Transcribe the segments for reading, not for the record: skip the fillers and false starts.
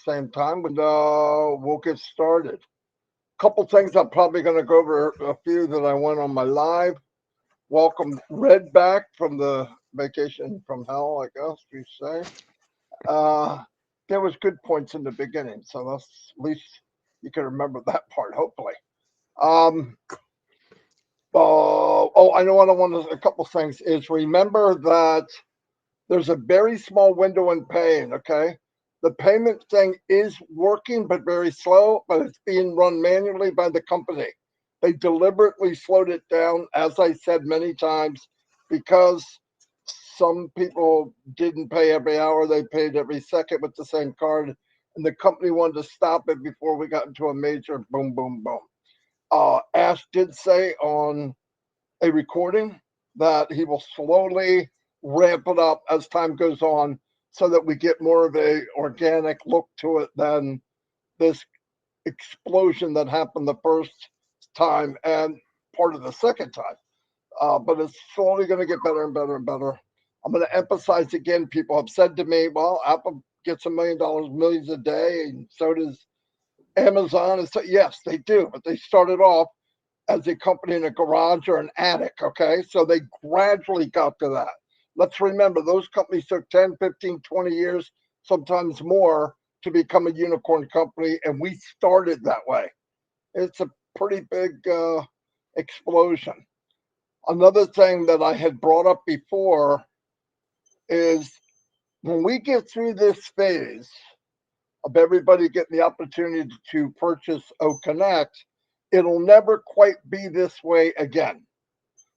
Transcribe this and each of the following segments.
same time, and we'll get started. Couple things I'm probably going to go over a few that I went on my live. Welcome Red back from the vacation from hell, I guess you say. Uh, there was good points in the beginning, so that's at least you can remember that part. Hopefully. Um, I know what I want to. A couple things is remember that there's a very small window in paying. Okay, the payment thing is working, but very slow. But it's being run manually by the company. They deliberately slowed it down, as I said many times, because some people didn't pay every hour; they paid every second with the same card, and the company wanted to stop it before we got into a major boom, boom, boom. Ash did say on a recording that he will slowly ramp it up as time goes on so that we get more of a organic look to it than this explosion that happened the first time and part of the second time. But it's slowly going to get better and better and better. I'm going to emphasize again, people have said to me, well, Apple gets $1 million, millions a day, and so does Amazon. And so, yes, they do, but they started off as a company in a garage or an attic, okay? So they gradually got to that. Let's remember, those companies took 10, 15, 20 years, sometimes more, to become a unicorn company, and we started that way. It's a pretty big explosion. Another thing that I had brought up before is when we get through this phase of everybody getting the opportunity to purchase O Connect, it'll never quite be this way again.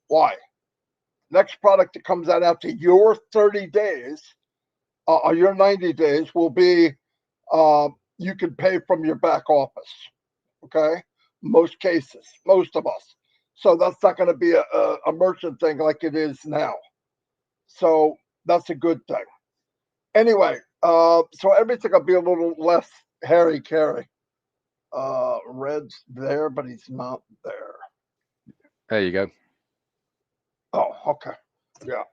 Why? Next product that comes out after your 30 days or your 90 days will be you can pay from your back office. Okay? Most cases, most of us. So that's not going to be a merchant thing like it is now. So that's a good thing. Anyway, so everything will be a little less hairy carry. Red's there, but he's not there. There you go. Oh, okay. Yeah.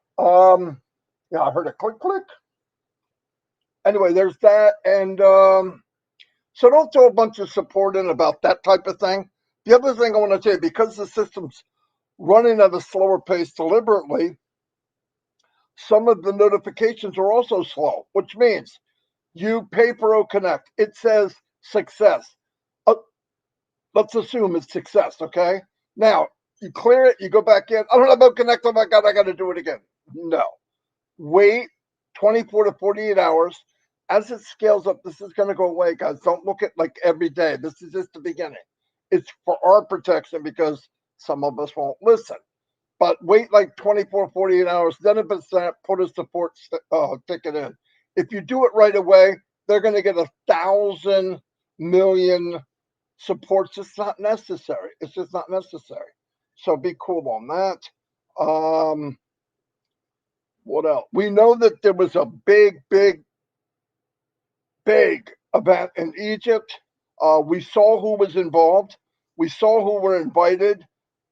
Yeah, I heard a click click. Anyway, there's that. And so don't throw a bunch of support in about that type of thing. The other thing I want to tell you, because the system's running at a slower pace deliberately, some of the notifications are also slow, which means you pay for O Connect. It says success. Uh, let's assume it's success, okay? Now, you clear it, you go back in. I don't have O Connect. Oh my God, I got to do it again. No. Wait 24 to 48 hours. As it scales up, this is going to go away, guys. Don't look at like every day. This is just the beginning. It's for our protection because some of us won't listen. But wait like 24, 48 hours. Then if it's that, put a support ticket in. If you do it right away, they're going to get 1,000,000,000 supports. It's not necessary. It's just not necessary. So be cool on that. Um, what else? We know that there was a big, big, big event in Egypt. We saw who was involved. We saw who were invited.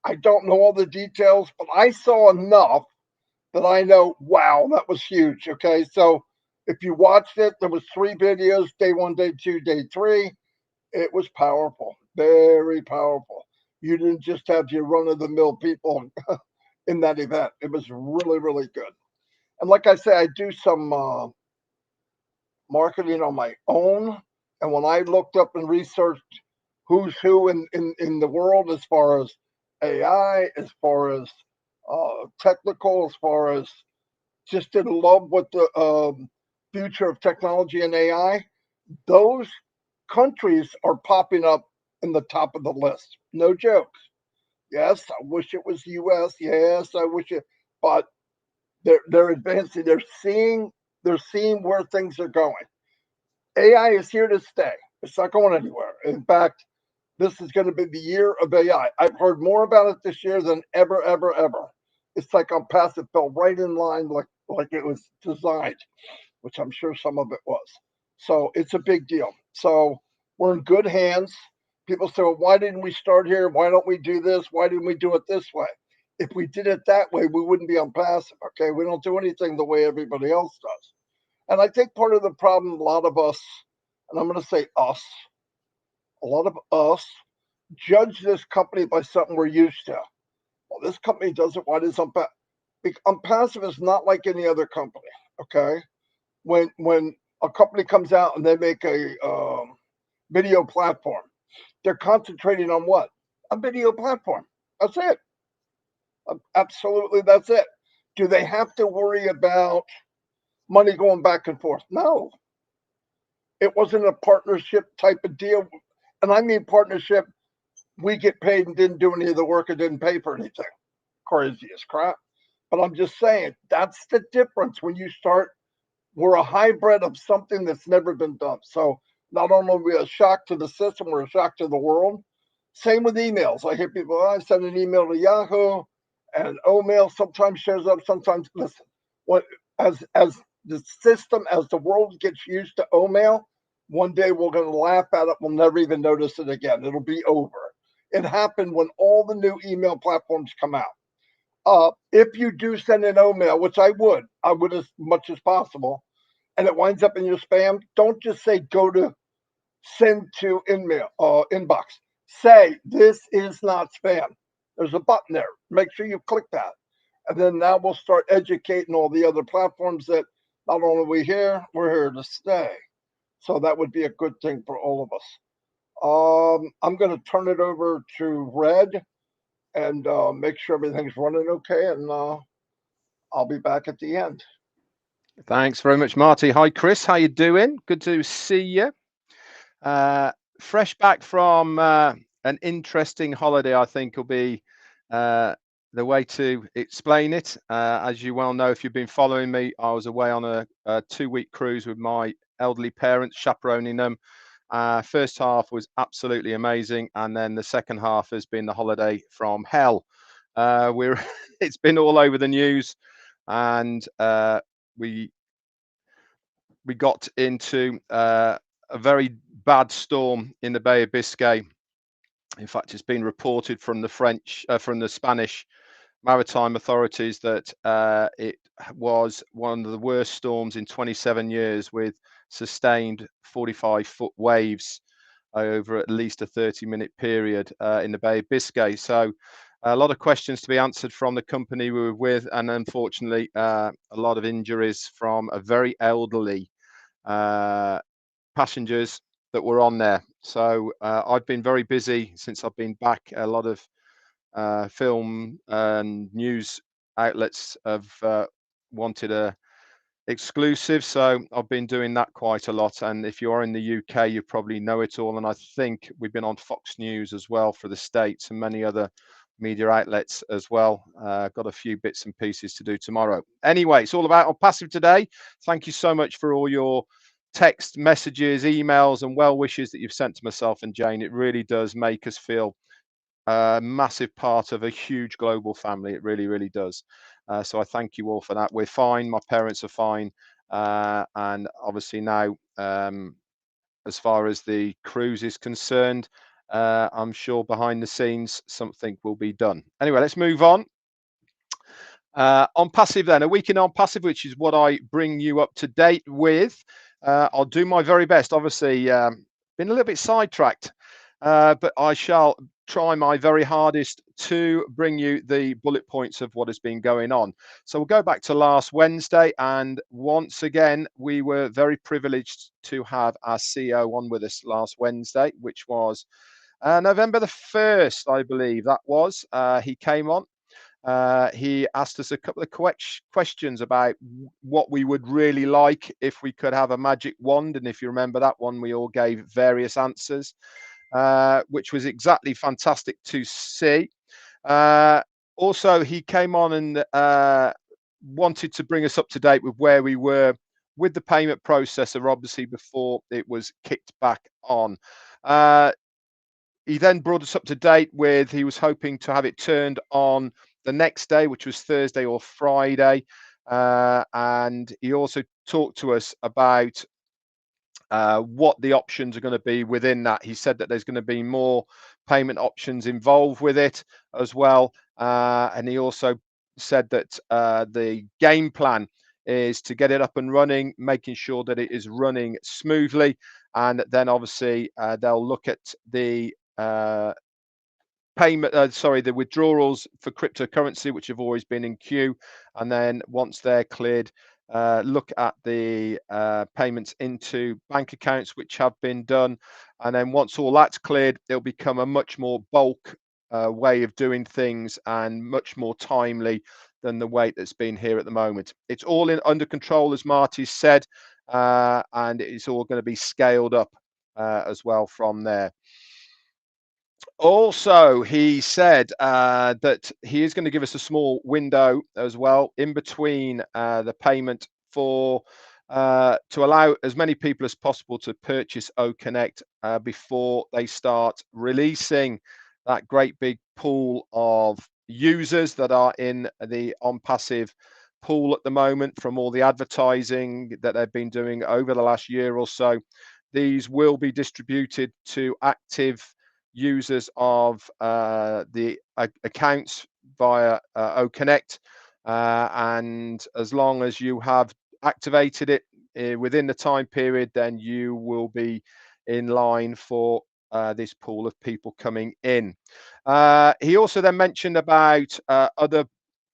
I don't know all the details, but I saw enough that I know, wow, that was huge. Okay, so if you watched it, there was 3 videos: day one, day two, day three. It was powerful, very powerful. You didn't just have your run of the mill people in that event. It was really, really good. And like I say, I do some marketing on my own. And when I looked up and researched who's who in the world as far as AI, as far as technical, as far as just in love with the future of technology and AI, those countries are popping up in the top of the list. No jokes. Yes, I wish it was US. Yes, I wish it, but they're advancing. They're seeing where things are going. AI is here to stay. It's not going anywhere. In fact, this is going to be the year of AI. I've heard more about it this year than ever, ever, ever. It's like ONPASSIVE fell right in line, like it was designed, which I'm sure some of it was. So it's a big deal. So we're in good hands. People say, well, why didn't we start here? Why don't we do this? Why didn't we do it this way? If we did it that way, we wouldn't be ONPASSIVE. Okay, we don't do anything the way everybody else does. And I think part of the problem, a lot of us and I'm going to say us, a lot of us judge this company by something we're used to. Well, this company does it. Why does Unpassive is not like any other company? Okay, when a company comes out and they make a video platform, they're concentrating on what? A video platform. That's it. Absolutely, that's it. Do they have to worry about money going back and forth? No, it wasn't a partnership type of deal. And I mean partnership, we get paid and didn't do any of the work and didn't pay for anything. Crazy as crap. But I'm just saying, that's the difference when you start. We're a hybrid of something that's never been done. So not only are we a shock to the system, we're a shock to the world. Same with emails. I hear people, I send an email to Yahoo, and Omail sometimes shows up, sometimes listen. What as the system, as the world gets used to Omail, one day we're going to laugh at it. We'll never even notice it again. It'll be over. It happened when all the new email platforms come out. If you do send an Omail, which I would as much as possible, and it winds up in your spam, don't just say go to send to inbox. Say this is not spam. There's a button there. Make sure you click that. And then now we'll start educating all the other platforms that not only are we here, we're here to stay. So that would be a good thing for all of us. I'm going to turn it over to Red and make sure everything's running okay. And I'll be back at the end. Thanks very much, Marty. Hi, Chris. How you doing? Good to see you. Fresh back from an interesting holiday, I think will be the way to explain it. As you well know, if you've been following me, I was away on a 2-week cruise with my elderly parents, chaperoning them. First half was absolutely amazing, and then the second half has been the holiday from hell. It's been all over the news, and we got into a very bad storm in the Bay of Biscay. In fact, it's been reported from the Spanish maritime authorities that it was one of the worst storms in 27 years, with sustained 45-foot waves over at least a 30-minute period in the Bay of Biscay. So a lot of questions to be answered from the company we were with, and unfortunately a lot of injuries from a very elderly passengers that were on there. So I've been very busy since I've been back. A lot of film and news outlets have wanted a exclusive, so I've been doing that quite a lot. And if you are in the UK, you probably know it all. And I think we've been on Fox News as well for the States, and many other media outlets as well. Got a few bits and pieces to do tomorrow. Anyway, it's all about ONPASSIVE today. Thank you so much for all your text messages, emails, and well wishes that you've sent to myself and Jane. It really does make us feel a massive part of a huge global family. It really, really does. So I thank you all for that. We're fine. My parents are fine. And obviously now, as far as the cruise is concerned, I'm sure behind the scenes something will be done. Anyway, let's move on. ONPASSIVE then, a week in ONPASSIVE, which is what I bring you up to date with. I'll do my very best. Obviously, been a little bit sidetracked, but I shall try my very hardest to bring you the bullet points of what has been going on. So we'll go back to last Wednesday, and once again we were very privileged to have our CEO on with us last Wednesday, which was November the 1st, I believe that was. He came on. He asked us a couple of questions about what we would really like if we could have a magic wand, and if you remember that one, we all gave various answers. Which was exactly fantastic to see. Also, he came on and wanted to bring us up to date with where we were with the payment processor, obviously, before it was kicked back on. He then brought us up to date with, he was hoping to have it turned on the next day, which was Thursday or Friday. And he also talked to us about what the options are going to be within that. He said that there's going to be more payment options involved with it as well. And he also said that the game plan is to get it up and running, making sure that it is running smoothly, and then obviously they'll look at the the withdrawals for cryptocurrency, which have always been in queue, and then once they're cleared, look at the payments into bank accounts which have been done, and then once all that's cleared, it'll become a much more bulk way of doing things and much more timely than the way that's been here at the moment. It's all under control, as Marty said, and it's all going to be scaled up as well from there. Also, he said that he is going to give us a small window as well in between the payment for to allow as many people as possible to purchase OConnect before they start releasing that great big pool of users that are in the ONPASSIVE pool at the moment from all the advertising that they've been doing over the last year or so. These will be distributed to active users of the accounts via OConnect, and as long as you have activated it within the time period, then you will be in line for this pool of people coming in. He also then mentioned about other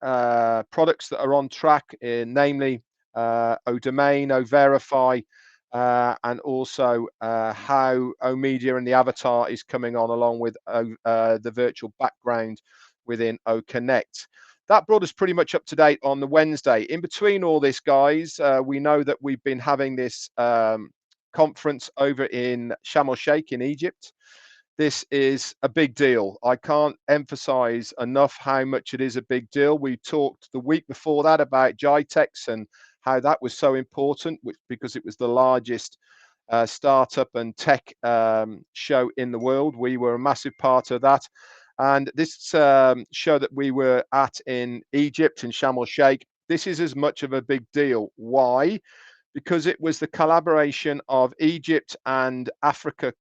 products that are on track, namely ODomain, OVerify, and also how OMedia and the avatar is coming on along with the virtual background within OConnect. That brought us pretty much up to date on the Wednesday. In between all this, guys, we know that we've been having this conference over in Sharm el-Sheikh in Egypt. This is a big deal. I can't emphasize enough how much it is a big deal. We talked the week before that about GITEX and how that was so important, because it was the largest startup and tech show in the world. We were a massive part of that. And this show that we were at in Egypt, in Sharm el-Sheikh, this is as much of a big deal. Why? Because it was the collaboration of Egypt and African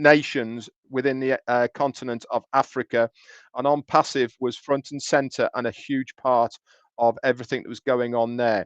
nations within the continent of Africa. And ONPASSIVE was front and center and a huge part of everything that was going on there.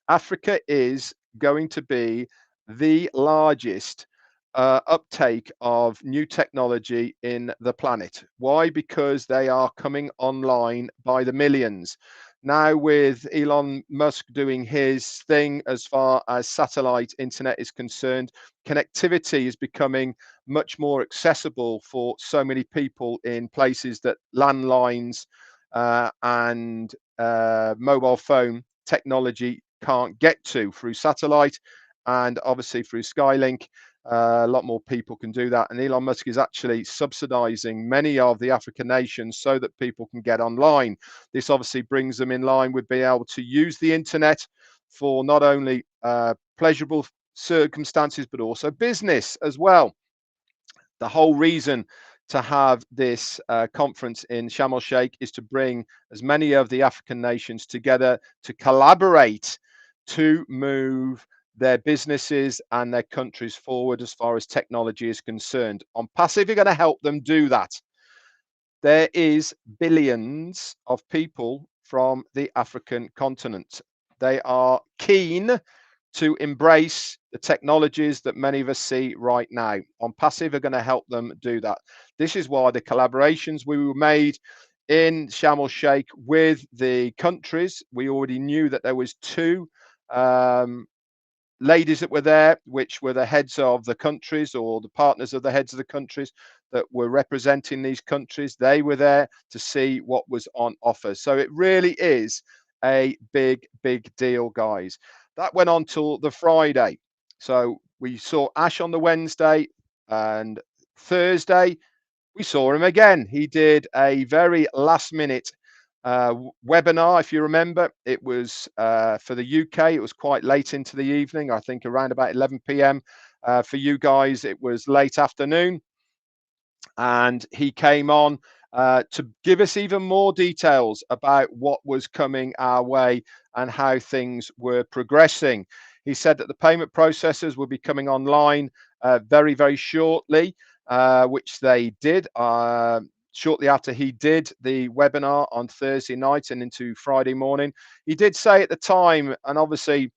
Africa is going to be the largest uptake of new technology in the planet. Why? Because they are coming online by the millions. Now, with Elon Musk doing his thing as far as satellite internet is concerned, connectivity is becoming much more accessible for so many people in places that landlines and mobile phone technology can't get to through satellite, and obviously through Skylink. A lot more people can do that, and Elon Musk is actually subsidizing many of the African nations so that people can get online. This obviously brings them in line with being able to use the internet for not only pleasurable circumstances but also business as well. The whole reason to have this conference in Sharm el-Sheikh is to bring as many of the African nations together to collaborate to move their businesses and their countries forward as far as technology is concerned. ONPASSIVE are going to help them do that. There is billions of people from the African continent. They are keen to embrace the technologies that many of us see right now. ONPASSIVE are going to help them do that. This is why the collaborations we were made in Sharm el-Sheikh with the countries, we already knew that there was two ladies that were there, which were the heads of the countries or the partners of the heads of the countries that were representing these countries. They were there to see what was on offer. So it really is a big, big deal, guys. That went on till the Friday. So we saw Ash on the Wednesday, and Thursday we saw him again. He did a very last minute webinar. If you remember, it was for the UK. It was quite late into the evening, I think around about 11 p.m. For you guys, it was late afternoon. And he came on to give us even more details about what was coming our way and how things were progressing. He said that the payment processors will be coming online very, very shortly, which they did. Shortly after he did the webinar on Thursday night and into Friday morning, he did say at the time, and obviously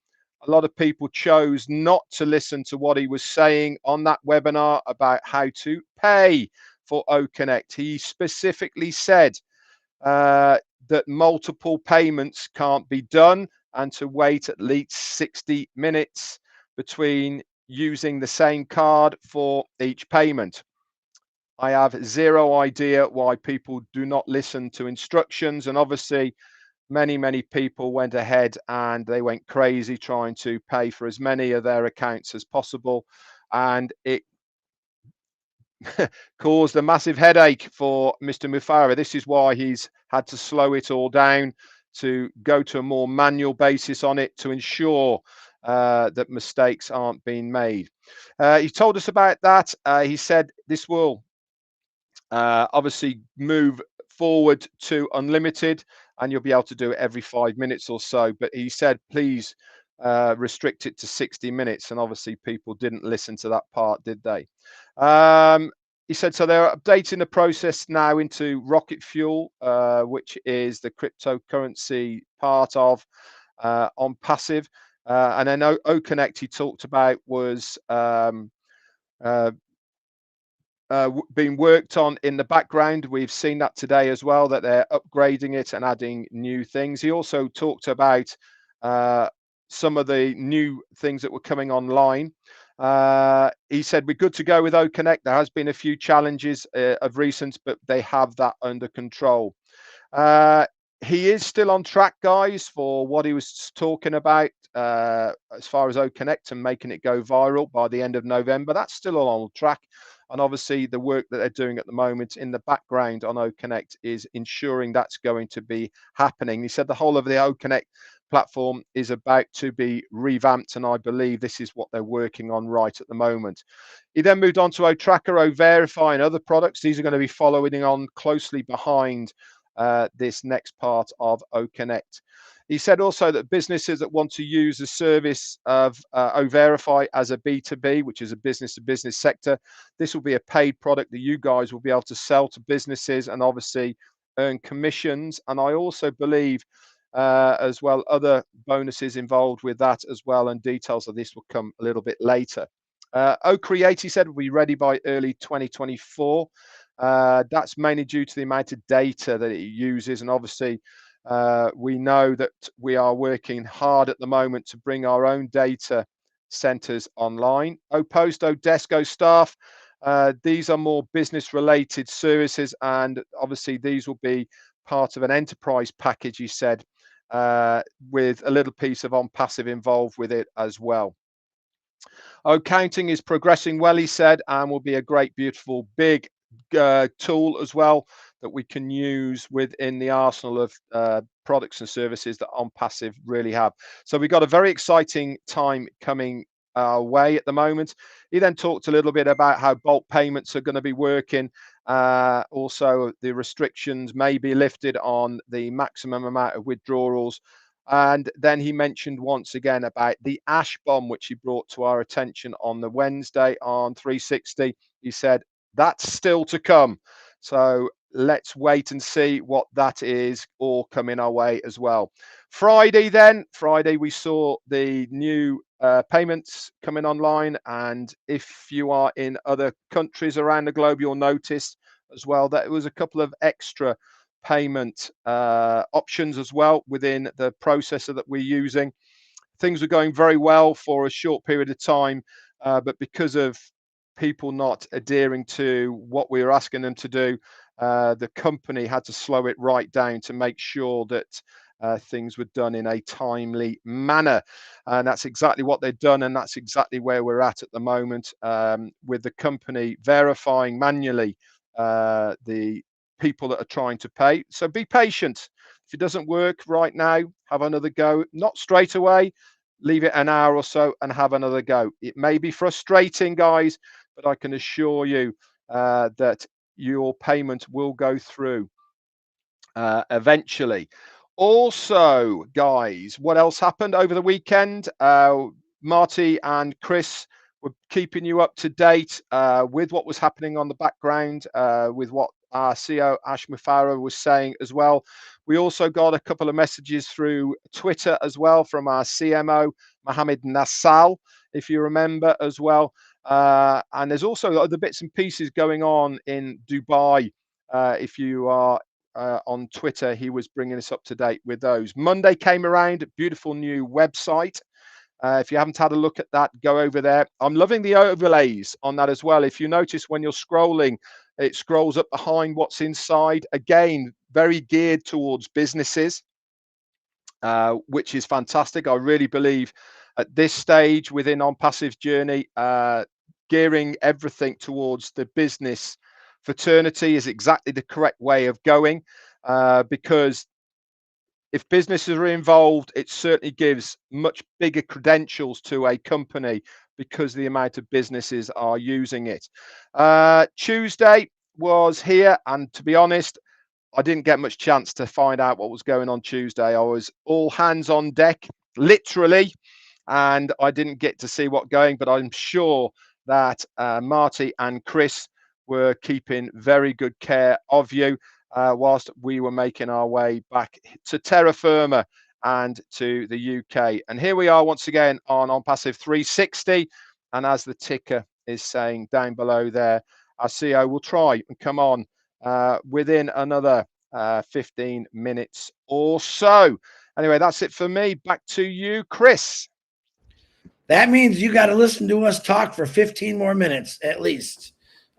a lot of people chose not to listen to what he was saying on that webinar about how to pay for OConnect. He specifically said that multiple payments can't be done and to wait at least 60 minutes between using the same card for each payment. I have zero idea why people do not listen to instructions, and obviously many people went ahead and they went crazy trying to pay for as many of their accounts as possible, and it caused a massive headache for Mr. Mufara. This is why he's had to slow it all down, to go to a more manual basis on it to ensure that mistakes aren't being made. He told us about that. He said this will obviously move forward to unlimited, and you'll be able to do it every 5 minutes or so. But he said, please restrict it to 60 minutes. And obviously people didn't listen to that part, did they? He said, so they're updating the process now into Rocket Fuel, which is the cryptocurrency part of ONPASSIVE. And then OConnect he talked about was being worked on in the background. We've seen that today as well, that they're upgrading it and adding new things. He also talked about some of the new things that were coming online. He said we're good to go with OConnect. There has been a few challenges of recent, but they have that under control. He is still on track, guys, for what he was talking about as far as OConnect and making it go viral by the end of November. That's still on track. And obviously the work that they're doing at the moment in the background on OConnect is ensuring that's going to be happening. He said the whole of the OConnect platform is about to be revamped, and I believe this is what they're working on right at the moment. He then moved on to OTracker, OVerify, and other products. These are going to be following on closely behind this next part of OConnect. He said also that businesses that want to use the service of OVerify as a B2B, which is a business-to-business sector, this will be a paid product that you guys will be able to sell to businesses and obviously earn commissions. And I also believe as well other bonuses involved with that as well, and details of this will come a little bit later. OCreate, he said, will be ready by early 2024. That's mainly due to the amount of data that it uses, and obviously we know that we are working hard at the moment to bring our own data centers online. OPost, Odesk, Staff, these are more business related services, and obviously these will be part of an enterprise package, he said, with a little piece of ONPASSIVE involved with it as well. Accounting is progressing well, he said, and will be a great, beautiful, big tool as well that we can use within the arsenal of products and services that ONPASSIVE really have. So we've got a very exciting time coming our way at the moment. He then talked a little bit about how bulk payments are going to be working. Also, the restrictions may be lifted on the maximum amount of withdrawals. And then he mentioned once again about the ash bomb, which he brought to our attention on the Wednesday on 360. He said, that's still to come. So let's wait and see what that is all coming our way as well. Friday, we saw the new payments coming online. And if you are in other countries around the globe, you'll notice as well that it was a couple of extra payment options as well within the processor that we're using. Things were going very well for a short period of time, but because of people not adhering to what we were asking them to do, the company had to slow it right down to make sure that things were done in a timely manner. And that's exactly what they've done, and that's exactly where we're at the moment, with the company verifying manually the people that are trying to pay. So be patient. If it doesn't work right now, have another go. Not straight away. Leave it an hour or so and have another go. It may be frustrating, guys, but I can assure you that your payment will go through eventually. Also, guys, what else happened over the weekend? Marty and Chris were keeping you up to date with what was happening on the background, with what our CEO Ash Mufara was saying as well. We also got a couple of messages through Twitter as well from our CMO Mohammed Nassal, if you remember as well. And there's also other bits and pieces going on in Dubai. If you are on Twitter, he was bringing us up to date with those. Monday came around, beautiful new website. If you haven't had a look at that, go over there. I'm loving the overlays on that as well. If you notice when you're scrolling, it scrolls up behind what's inside. Again, very geared towards businesses, which is fantastic. I really believe at this stage within ONPASSIVE's journey, gearing everything towards the business fraternity is exactly the correct way of going, because if businesses are involved, it certainly gives much bigger credentials to a company because the amount of businesses are using it. Tuesday was here, and to be honest, I didn't get much chance to find out what was going on Tuesday. I was all hands on deck, literally, and I didn't get to see what going, but I'm sure that Marty and Chris were keeping very good care of you whilst we were making our way back to terra firma and to the UK. And here we are once again on ONPASSIVE 360. And as the ticker is saying down below there, our CEO will try and come on within another 15 minutes or so. Anyway, that's it for me. Back to you, Chris. That means you got to listen to us talk for 15 more minutes at least.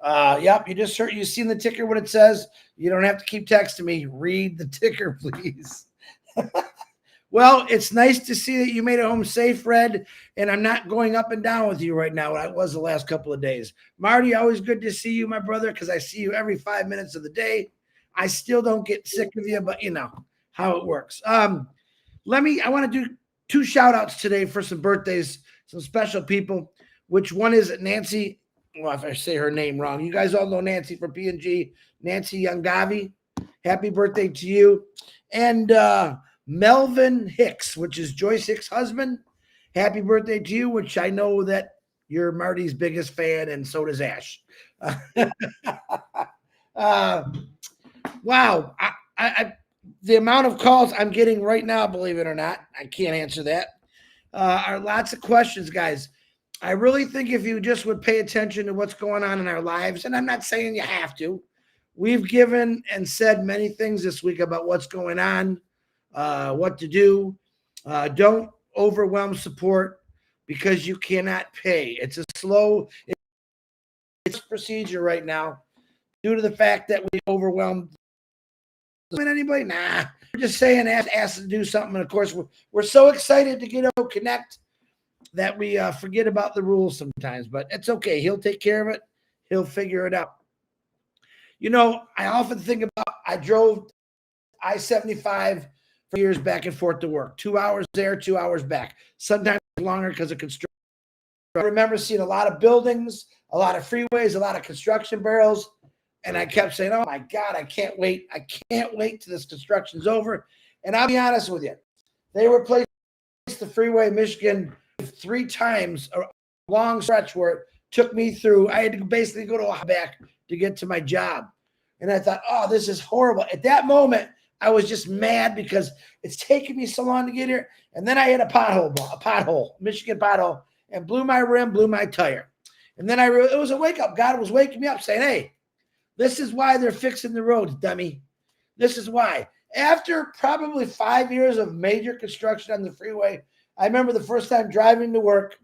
Yep, you just heard, you seen the ticker, what it says. You don't have to keep texting me. Read the ticker, please. Well, it's nice to see that you made it home safe, Red, and I'm not going up and down with you right now. I was the last couple of days. Marty, always good to see you, my brother, because I see you every 5 minutes of the day. I still don't get sick of you, but you know how it works. I want to do 2 shout outs today for some birthdays, some special people, which one is Nancy. Well, if I say her name wrong, you guys all know Nancy from P&G, Nancy Youngavi. Happy birthday to you. And Melvin Hicks, which is Joyce Hicks' husband. Happy birthday to you, which I know that you're Marty's biggest fan, and so does Ash. Wow. The amount of calls I'm getting right now, believe it or not, I can't answer that, are lots of questions, guys. I really think if you just would pay attention to what's going on in our lives, and I'm not saying you have to, we've given and said many things this week about what's going on, what to do. Don't overwhelm support because you cannot pay. It's a slow procedure right now due to the fact that we overwhelmed anybody. Nah, we're just saying ask to do something. And of course, we're so excited to get out connect that we forget about the rules sometimes, but it's okay. He'll take care of it. He'll figure it out. You know, I often think about, I drove I-75 for years back and forth to work, 2 hours there, 2 hours back, sometimes longer because of construction. I remember seeing a lot of buildings, a lot of freeways, a lot of construction barrels. And I kept saying, oh my God, I can't wait. I can't wait till this construction's over. And I'll be honest with you, they replaced the freeway in Michigan 3 times, a long stretch where it took me through. I had to basically go to a back to get to my job. And I thought, oh, this is horrible. At that moment, I was just mad because it's taken me so long to get here. And then I hit a pothole, Michigan pothole, and blew my rim, blew my tire. And then it was a wake up. God was waking me up saying, hey, this is why they're fixing the roads, dummy. This is why. After probably 5 years of major construction on the freeway, I remember the first time driving to work.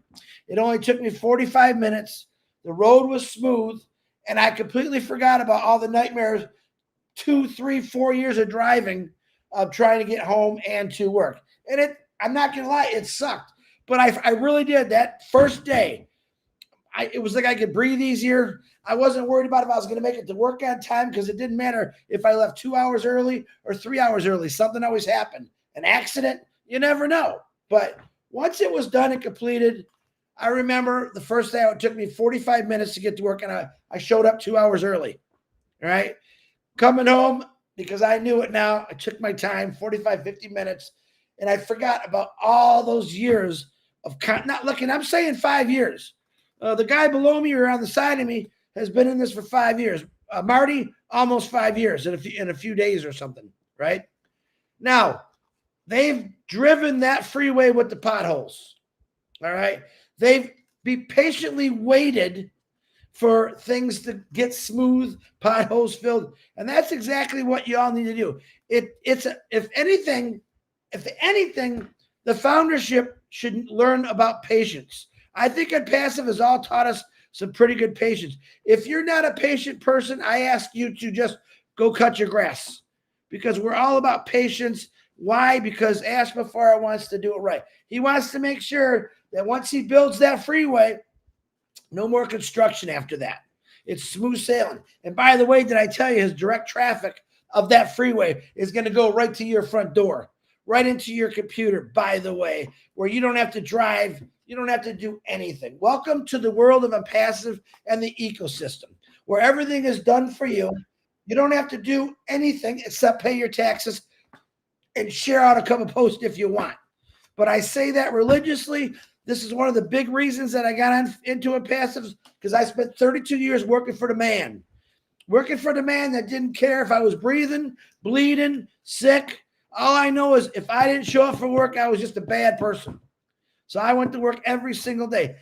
It only took me 45 minutes. The road was smooth, and I completely forgot about all the nightmares, 2, 3, 4 years of driving, of trying to get home and to work. And I'm not going to lie, it sucked. But I really did. That first day, it was like I could breathe easier. I wasn't worried about if I was going to make it to work on time because it didn't matter if I left 2 hours early or 3 hours early. Something always happened. An accident, you never know. But once it was done and completed, I remember the first day it took me 45 minutes to get to work, and I showed up 2 hours early. All right. Coming home, because I knew it now, I took my time, 45, 50 minutes, and I forgot about all those years of not looking. I'm saying 5 years. The guy below me or on the side of me has been in this for 5 years. Marty, almost 5 years in a few days or something, right? Now, they've driven that freeway with the potholes, all right? They've patiently waited for things to get smooth, potholes filled, and that's exactly what you all need to do. If anything, the foundership should learn about patience. I think ONPASSIVE has all taught us some pretty good patience. If you're not a patient person, I ask you to just go cut your grass, because we're all about patience. Why? Because Ash Mafara wants to do it right. He wants to make sure that once he builds that freeway, no more construction after that. It's smooth sailing. And by the way, did I tell you his direct traffic of that freeway is going to go right to your front door, right into your computer, by the way, where you don't have to drive. You don't have to do anything. Welcome to the world of ONPASSIVE and the ecosystem, where everything is done for you. You don't have to do anything except pay your taxes and share out a couple posts if you want. But I say that religiously. This is one of the big reasons that I got into ONPASSIVE, because I spent 32 years working for the man that didn't care if I was breathing, bleeding, sick. All I know is if I didn't show up for work, I was just a bad person. So I went to work every single day.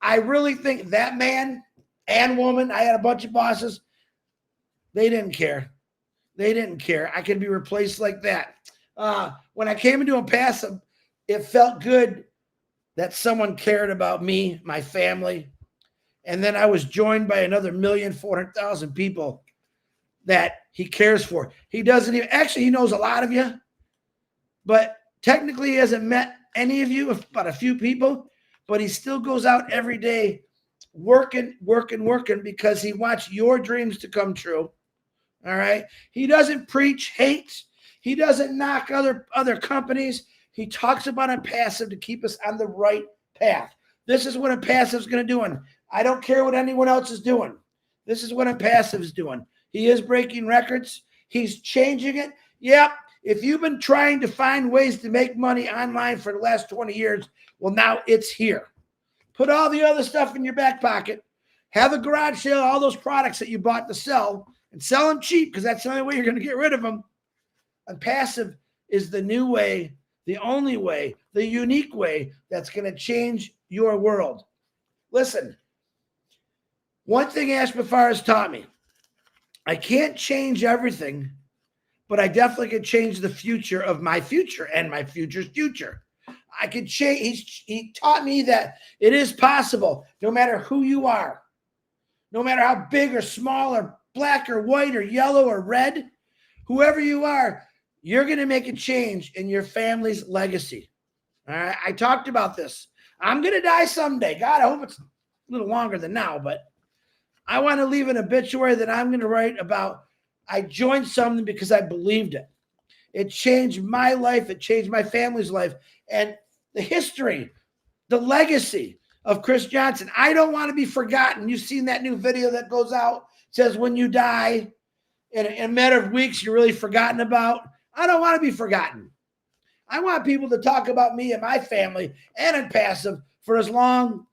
I really think that man and woman, I had a bunch of bosses, they didn't care. They didn't care. I could be replaced like that. When I came into ONPASSIVE, it felt good that someone cared about me, my family. And then I was joined by another 1,400,000 people that he cares for. He doesn't even, actually, he knows a lot of you, but technically he hasn't met any of you, but a few people, but he still goes out every day working because he wants your dreams to come true. All right. He doesn't preach hate. He doesn't knock other companies. He talks about ONPASSIVE to keep us on the right path. This is what ONPASSIVE is going to do. And I don't care what anyone else is doing. This is what ONPASSIVE is doing. He is breaking records. He's changing it. Yep. If you've been trying to find ways to make money online for the last 20 years, well, now it's here. Put all the other stuff in your back pocket. Have a garage sale, all those products that you bought to sell, and sell them cheap, because that's the only way you're going to get rid of them. ONPASSIVE is the new way, the only way, the unique way that's going to change your world. Listen, one thing Ash Mafara has taught me, I can't change everything, but I definitely can change the future of my future and my future's future. I could change. He taught me that it is possible, no matter who you are, no matter how big or small or black or white or yellow or red, whoever you are, you're going to make a change in your family's legacy. All right. I talked about this. I'm going to die someday. God, I hope it's a little longer than now, but I want to leave an obituary that I'm going to write about. I joined something because I believed it. It changed my life. It changed my family's life. And the history, the legacy of Chris Johnson, I don't want to be forgotten. You've seen that new video that goes out. It says when you die, in a matter of weeks, you're really forgotten about. I don't want to be forgotten. I want people to talk about me and my family and ONPASSIVE for as long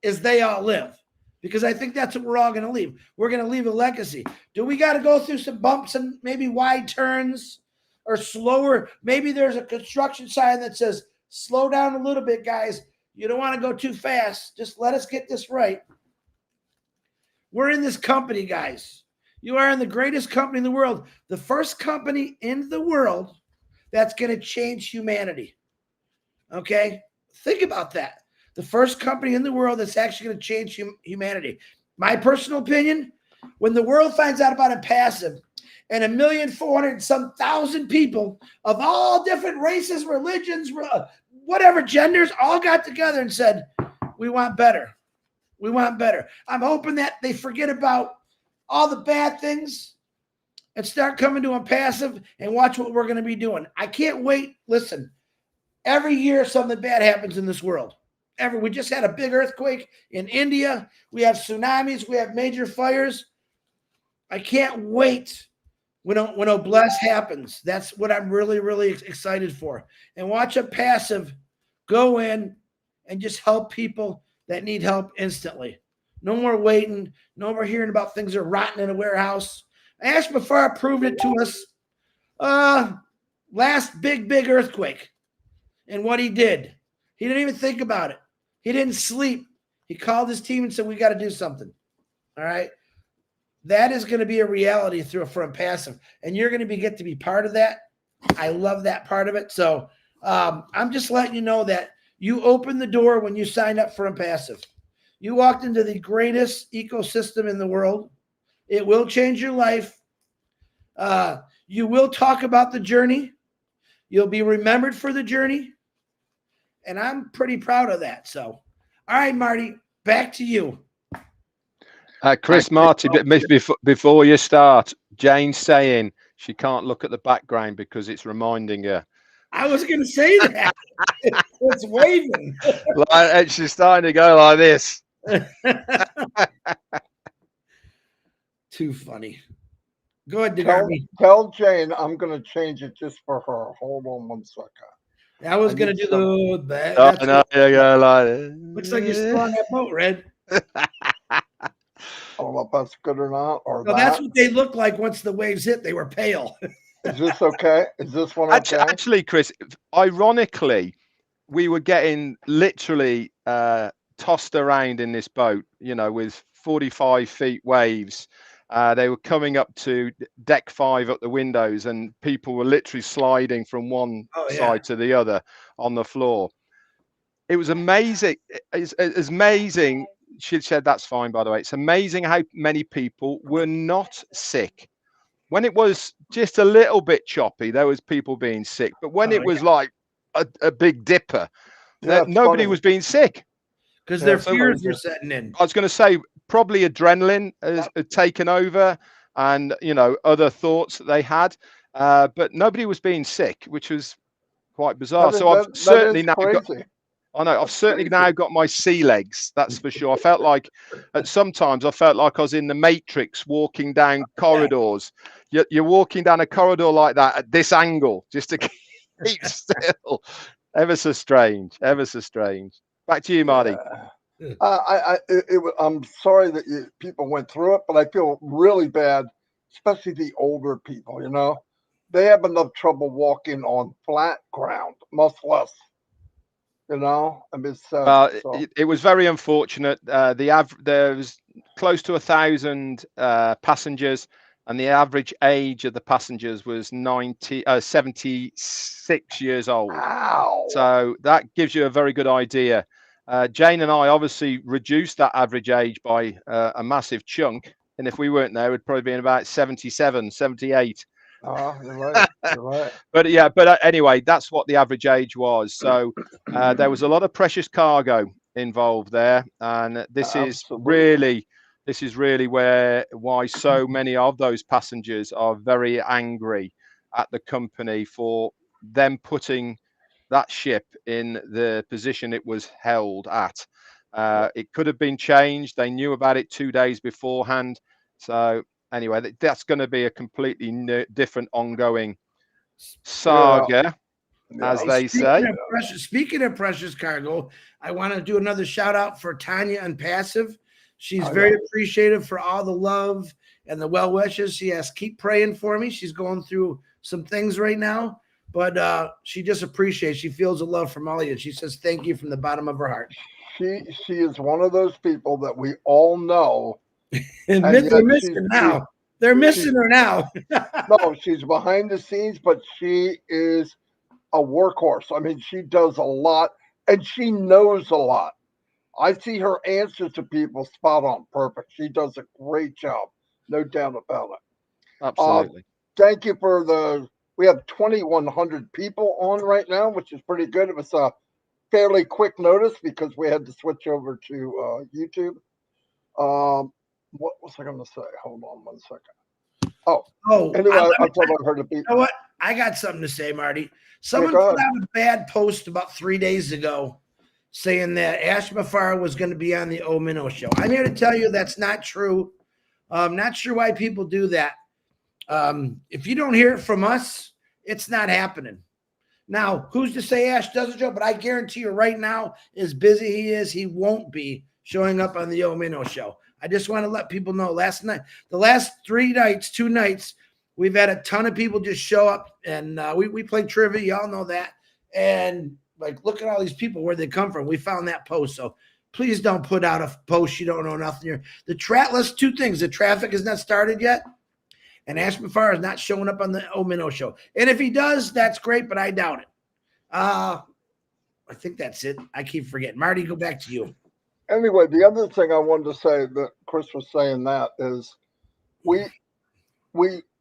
as they all live, because I think that's what we're all going to leave. We're going to leave a legacy. Do we got to go through some bumps and maybe wide turns or slower? Maybe there's a construction sign that says, slow down a little bit, guys. You don't want to go too fast. Just let us get this right. We're in this company, guys. You are in the greatest company in the world. The first company in the world that's going to change humanity. Okay? Think about that. The first company in the world that's actually going to change humanity. My personal opinion, when the world finds out about ONPASSIVE and 1,400,000 people of all different races, religions, whatever genders, all got together and said, we want better. We want better. I'm hoping that they forget about all the bad things and start coming to ONPASSIVE and watch what we're going to be doing. I can't wait. Listen, every year something bad happens in this world. We just had a big earthquake in India. We have tsunamis. We have major fires. I can't wait when bless happens. That's what I'm really, really excited for. And watch ONPASSIVE go in and just help people that need help instantly. No more waiting. No more hearing about things that are rotten in a warehouse. Ash Mafar proved it to us. Last big earthquake. And what he did. He didn't even think about it. He didn't sleep. He called his team and said, we got to do something. All right. That is going to be a reality for ONPASSIVE. And you're going to get to be part of that. I love that part of it. So I'm just letting you know that you opened the door when you signed up for ONPASSIVE. You walked into the greatest ecosystem in the world. It will change your life. You will talk about the journey. You'll be remembered for the journey. And I'm pretty proud of that. So, all right, Marty, back to you. Chris, Marty, before you start, Jane's saying she can't look at the background because it's reminding her. I was going to say that. It's waving. Like, she's starting to go like this. Too funny. Go ahead, DeGarby. Tell Jane I'm going to change it just for her. Hold on 1 second. I was going to do the back. Oh, no, you go like looks like you're still on that boat, Red. I don't know if that's good or not. That's what they look like once the waves hit. They were pale. Is this okay? Is this one okay? Actually, Chris, ironically, we were getting literally tossed around in this boat, with 45 feet waves. They were coming up to deck 5 up the windows, and people were literally sliding from one side to the other on the floor. It was amazing. It's amazing. She said that's fine, by the way. It's amazing how many people were not sick. When it was just a little bit choppy, there was people being sick. But when it was like a big dipper, nobody was being sick. Because their fears were setting in. I was going to say, probably adrenaline has taken over, and other thoughts that they had, but nobody was being sick, which was quite bizarre. I've certainly now got my sea legs, that's for sure. I felt like sometimes I was in the Matrix walking down corridors. You're walking down a corridor like that at this angle just to keep still. Ever so strange. Back to you, Marty. I'm sorry that people went through it, but I feel really bad, especially the older people. They have enough trouble walking on flat ground, much less. It was very unfortunate. There was close to 1,000 passengers, and the average age of the passengers was 76 years old. Wow. So that gives you a very good idea. Jane and I obviously reduced that average age by a massive chunk. And if we weren't there, we'd probably been about 77, 78. Oh, you're right. You're right. But anyway, that's what the average age was. So there was a lot of precious cargo involved there. And this is really why so many of those passengers are very angry at the company for them putting that ship in the position it was held at. It could have been changed. They knew about it 2 days beforehand. So anyway, that's going to be a completely different ongoing saga, as they say. Speaking of precious cargo, I want to do another shout out for Tanya ONPASSIVE. She's very appreciative for all the love and the well wishes. She has keep praying for me. She's going through some things right now. But she just appreciates. She feels the love from all of you. She says thank you from the bottom of her heart. She is one of those people that we all know. And they're missing now. They're missing her now. No, she's behind the scenes, but she is a workhorse. I mean, she does a lot, and she knows a lot. I see her answers to people spot on, perfect. She does a great job, no doubt about it. Absolutely. Thank you for we have 2,100 people on right now, which is pretty good. It was a fairly quick notice because we had to switch over to YouTube. What was I going to say? Hold on 1 second. Anyway, I thought I heard a beat. You know what? I got something to say, Marty. Someone put out a bad post about 3 days ago saying that Ash Mafar was going to be on the O Minnow show. I'm here to tell you that's not true. I'm not sure why people do that. If you don't hear it from us, it's not happening. Now, who's to say Ash does a show? But I guarantee you right now, as busy he is, he won't be showing up on the Minnow Show. I just want to let people know last night, the last 2 nights, we've had a ton of people just show up, and we play trivia. Y'all know that. And like, look at all these people, where they come from. We found that post. So please don't put out a post you don't know nothing. Let's 2 things. The traffic has not started yet, and Ashby Farr is not showing up on the Minnow Show. And if he does, that's great, but I doubt it. I think that's it. I keep forgetting. Marty, go back to you. Anyway, the other thing I wanted to say that Chris was saying that is we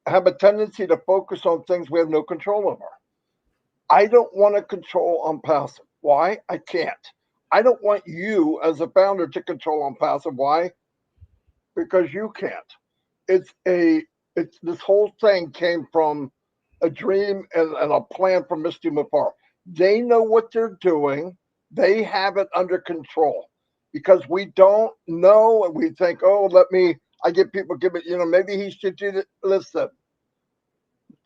have a tendency to focus on things we have no control over. I don't want to control ONPASSIVE. Why? I can't. I don't want you as a founder to control ONPASSIVE. Why? Because you can't. It's this whole thing came from a dream and a plan from Misty Mafar. They know what they're doing. They have it under control. Because we don't know, and we think, oh, I get people give it, maybe he should do it. Listen,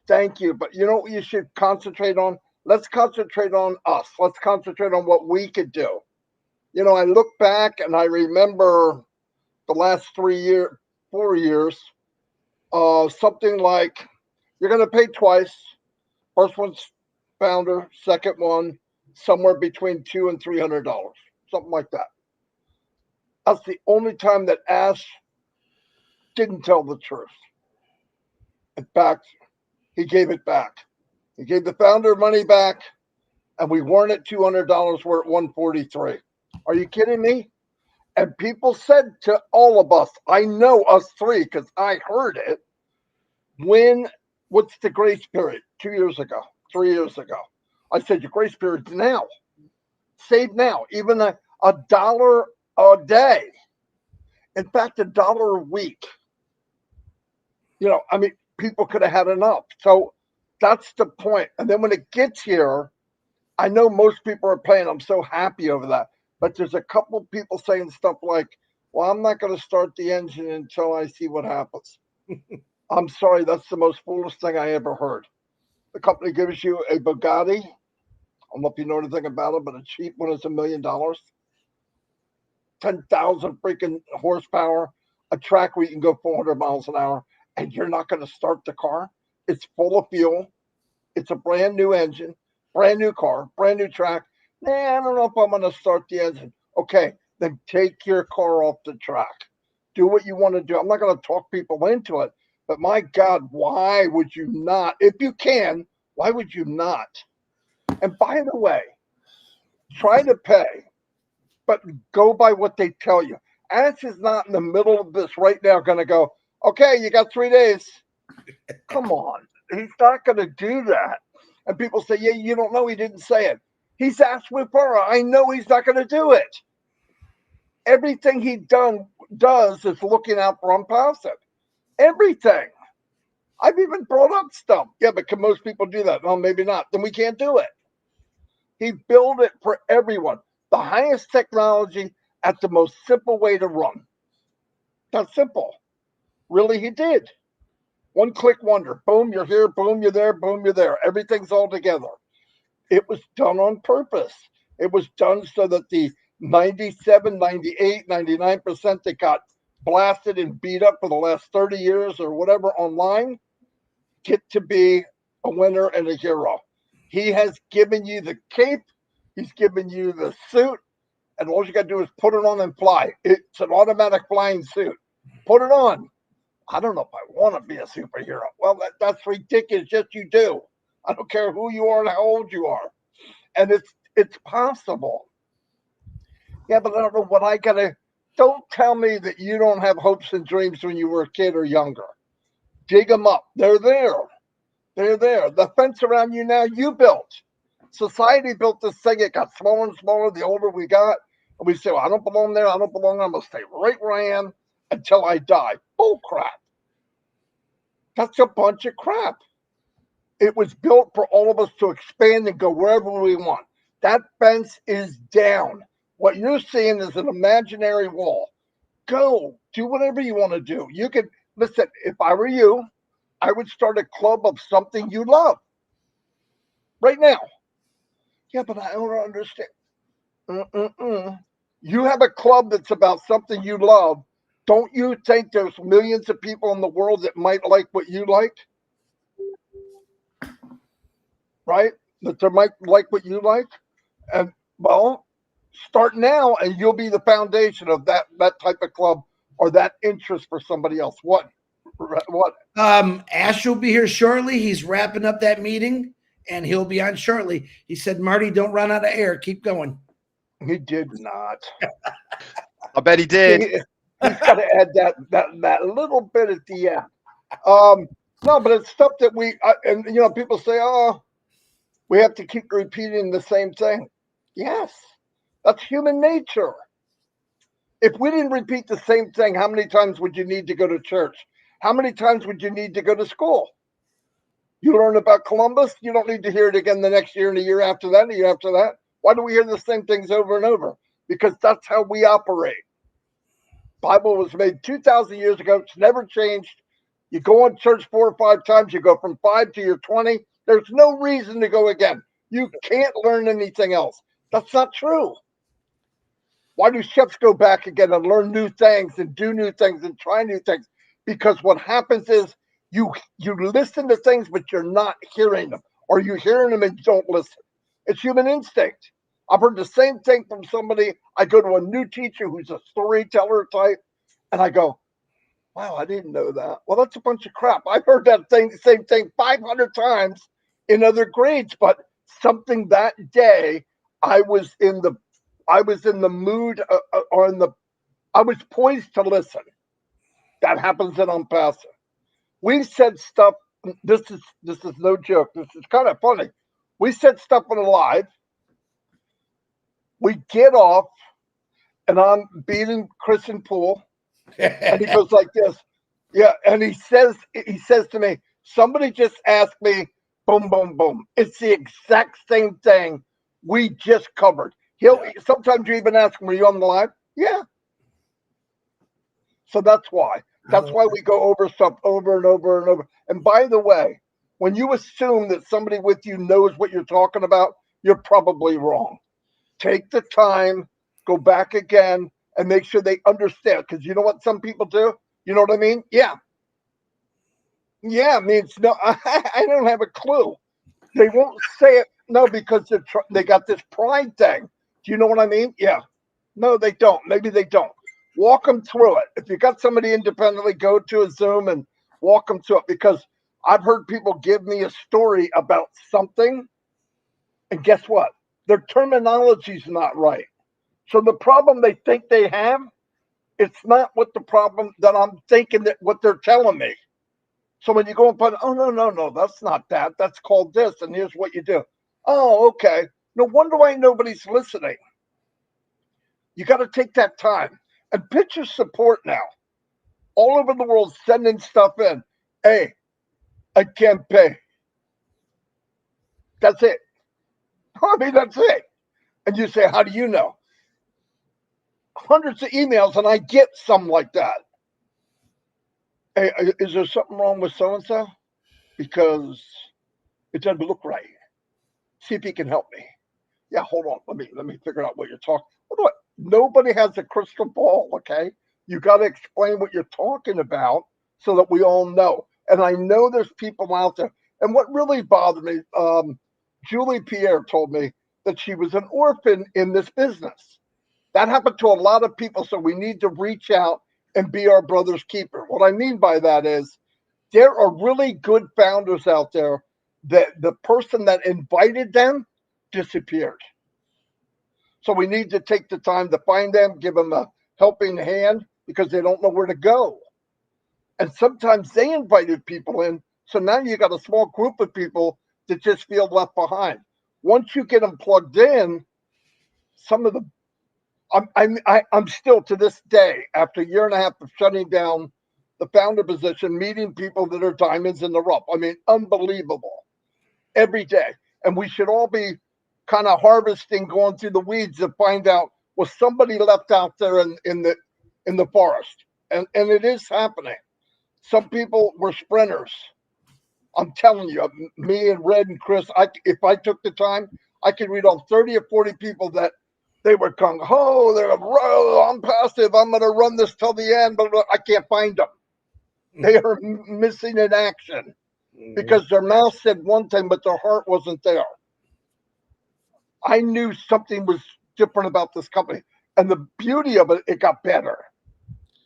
thank you. But you know what you should concentrate on? Let's concentrate on us. Let's concentrate on what we could do. I look back and I remember the last 4 years, something like you're going to pay twice. First one's founder, second one, somewhere between $200 and $300, something like that. That's the only time that Ash didn't tell the truth. In fact, he gave it back. He gave the founder money back, and we weren't at $200. We're at $143. Are you kidding me? And people said to all of us, I know us 3 because I heard it. What's the grace period? 2 years ago, 3 years ago. I said, your grace period's now. Save now. Even a $1 a day. In fact, $1 a week. People could have had enough. So that's the point. And then when it gets here, I know most people are playing. I'm so happy over that. But there's a couple people saying stuff like, well, I'm not going to start the engine until I see what happens. I'm sorry. That's the most foolish thing I ever heard. The company gives you a Bugatti. I don't know if you know anything about it, but a cheap one is $1 million. 10,000 freaking horsepower, a track where you can go 400 miles an hour, and you're not going to start the car. It's full of fuel. It's a brand new engine, brand new car, brand new track. I don't know if I'm going to start the engine. Okay, then take your car off the track. Do what you want to do. I'm not going to talk people into it, but my God, why would you not? If you can, why would you not? And by the way, try to pay, but go by what they tell you. Ash is not in the middle of this right now going to go, okay, you got 3 days. Come on. He's not going to do that. And people say, yeah, you don't know. He didn't say it. He's Ash Wipara. I know he's not going to do it. Everything he does is looking out for ONPASSIVE. Everything. I've even brought up stuff. Yeah, but can most people do that? No, maybe not. Then we can't do it. He built it for everyone. The highest technology at the most simple way to run. That's simple. Really, he did. One click wonder. Boom, you're here. Boom, you're there. Boom, you're there. Everything's all together. It was done on purpose. It was done so that the 97, 98, 99% that got blasted and beat up for the last 30 years or whatever online get to be a winner and a hero. He has given you the cape. He's given you the suit. And all you got to do is put it on and fly. It's an automatic flying suit. Put it on. I don't know if I want to be a superhero. Well, that's ridiculous. Yes, you do. I don't care who you are and how old you are. And it's possible. Yeah, but I don't know what I got to. Don't tell me that you don't have hopes and dreams when you were a kid or younger. Dig them up. They're there. They're there. The fence around you now, you built. Society built this thing. It got smaller and smaller the older we got. And we say, well, I don't belong there. I don't belong there. I'm going to stay right where I am until I die. Bull crap. That's a bunch of crap. It was built for all of us to expand and go wherever we want. That fence is down. What you're seeing is an imaginary wall. Go. Do whatever you want to do. You can, listen, if I were you, I would start a club of something you love. Right now. Yeah, but I don't understand. You have a club that's about something you love. Don't you think there's millions of people in the world that might like what you like? Right? That they might like what you like? And well, start now and you'll be the foundation of that type of club or that interest for somebody else. What? Ash will be here shortly. He's wrapping up that meeting and he'll be on shortly. He said, Marty, don't run out of air. Keep going. He did not. I bet he did. He's got to add that little bit at the end. No, but it's stuff that and people say, oh, we have to keep repeating the same thing. Yes, that's human nature. If we didn't repeat the same thing, how many times would you need to go to church? How many times would you need to go to school? You learn about Columbus, you don't need to hear it again the next year and the year after that and the year after that. Why do we hear the same things over and over? Because that's how we operate. Bible was made 2,000 years ago. It's never changed. You go on church 4 or 5 times. You go from 5 to your 20. There's no reason to go again. You can't learn anything else. That's not true. Why do chefs go back again and learn new things and do new things and try new things? Because what happens is you listen to things, but you're not hearing them, or you're hearing them and don't listen. It's human instinct. I've heard the same thing from somebody. I go to a new teacher who's a storyteller type, and I go, wow, I didn't know that. Well, that's a bunch of crap. I've heard that same thing 500 times in other grades, but something that day I was in the mood I was poised to listen. That happens in ONPASSIVE. We've said stuff. This is no joke. This is kind of funny. We said stuff on a live. We get off, and I'm beating Chris in pool, and he goes like this. Yeah, and he says to me, somebody just asked me, boom, boom, boom. It's the exact same thing we just covered. Sometimes you even ask him, were you on the live? Yeah. So that's why. That's why we go over stuff over and over and over. And by the way, when you assume that somebody with you knows what you're talking about, you're probably wrong. Take the time, go back again, and make sure they understand. Because you know what some people do? You know what I mean? Yeah. Yeah, means no, I don't have a clue. They won't say it. No, because they got this pride thing. Do you know what I mean? Yeah. No, they don't. Maybe they don't. Walk them through it. If you got somebody independently, go to a Zoom and walk them through it. Because I've heard people give me a story about something, and guess what? Their terminology's not right. So the problem they think they have, it's not what the problem that I'm thinking that what they're telling me. So when you go and put, oh, no, that's not that. That's called this, and here's what you do. Oh, okay. No wonder why nobody's listening. You got to take that time. And picture support now. All over the world sending stuff in. Hey, I can't pay. That's it. I mean, that's it. And you say, how do you know? Hundreds of emails, and I get some like that. Hey, is there something wrong with so-and-so? Because it doesn't look right. See if he can help me. Yeah, hold on. Let me figure out what you're talking. What? Nobody has a crystal ball, okay? You got to explain what you're talking about so that we all know. And I know there's people out there. And what really bothered me, Julie Pierre told me that she was an orphan in this business. That happened to a lot of people. So we need to reach out and be our brother's keeper. What I mean by that is there are really good founders out there that the person that invited them disappeared. So we need to take the time to find them, give them a helping hand because they don't know where to go. And sometimes they invited people in. So now you got a small group of people that just feel left behind. Once you get them plugged in, some of the I'm still to this day, after a year and a half of shutting down the founder position, meeting people that are diamonds in the rough. I mean, unbelievable every day. And we should all be kind of harvesting, going through the weeds to find out was somebody left out there in the forest. And it is happening. Some people were sprinters. I'm telling you, me and Red and Chris, if I took the time, I could read off 30 or 40 people that They were gung ho. They're I'm passive. I'm going to run this till the end, but I can't find them. They are missing in action because their mouth said one thing, but their heart wasn't there. I knew something was different about this company, and the beauty of it, it got better.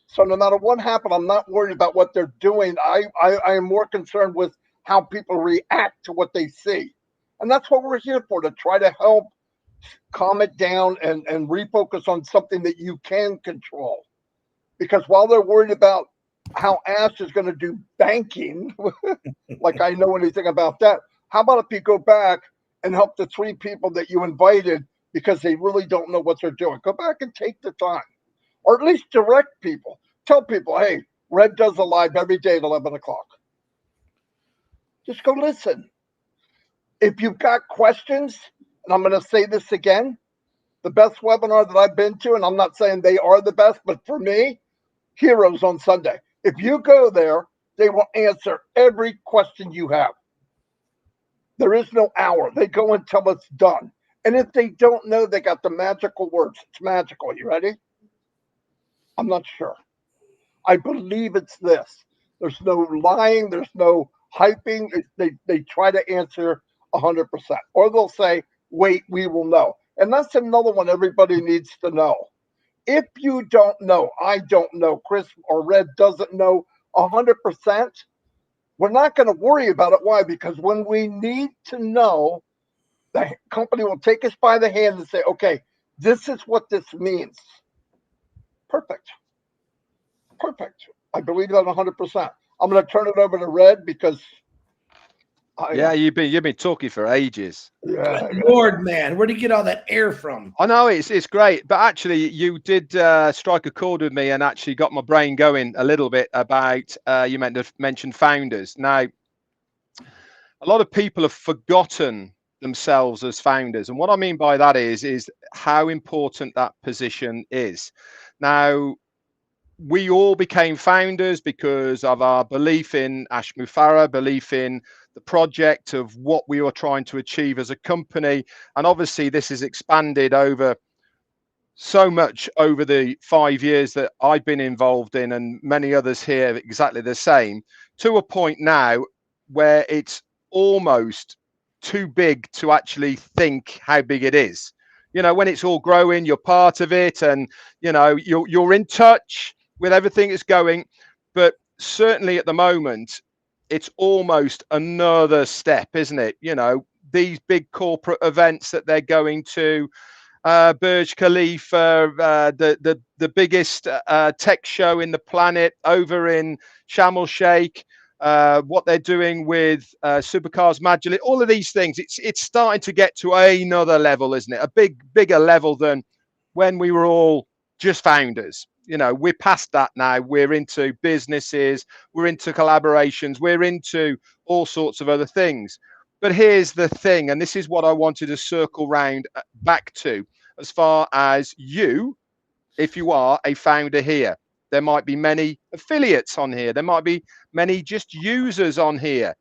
So no matter what happened, I'm not worried about what they're doing. I am more concerned with how people react to what they see. And that's what we're here for, to try to help calm it down and refocus on something that you can control. Because while they're worried about how Ash is going to do banking, like I know anything about that, how about if you go back and help the 3 people that you invited because they really don't know what they're doing? Go back and take the time, or at least direct people. Tell people, hey, Red does a live every day at 11 o'clock. Just go listen. If you've got questions, and I'm going to say this again, the best webinar that I've been to, and I'm not saying they are the best, but for me, Heroes on Sunday. If you go there, they will answer every question you have. There is no hour. They go until it's done. And if they don't know, they got the magical words. It's magical. You ready? I'm not sure. I believe it's this. There's no lying. There's no hyping. They try to answer 100%. Or they'll say, wait, we will know. And that's another one everybody needs to know. If you don't know, I don't know, Chris or Red doesn't know 100%, we're not going to worry about it. Why? Because when we need to know, the company will take us by the hand and say, okay, this is what this means. Perfect. Perfect. I believe that 100%. I'm going to turn it over to Red because you've been talking for ages. Yeah, Lord, man, where'd you get all that air from? I know it's great, but actually, you did strike a chord with me and actually got my brain going a little bit about you mentioned founders. Now, a lot of people have forgotten themselves as founders, and what I mean by that is how important that position is. Now, we all became founders because of our belief in Ash Mufareh, belief in the project of what we were trying to achieve as a company. And obviously this has expanded over so much over the 5 years that I've been involved in, and many others here exactly the same, to a point now where it's almost too big to actually think how big it is. You know, when it's all growing, you're part of it, and you know, you're in touch with everything that's going, but certainly at the moment it's almost another step, isn't it? You know, these big corporate events that they're going to, Burj Khalifa, the biggest tech show in the planet over in Sharm el Sheikh, what they're doing with Supercars Majlis, all of these things, it's starting to get to another level, isn't it? A bigger level than when we were all just founders. You know, we're past that now. We're into businesses, we're into collaborations, we're into all sorts of other things. But here's the thing, and this is what I wanted to circle round back to, as far as you, if you are a founder here. There might be many affiliates on here. There might be many just users on here.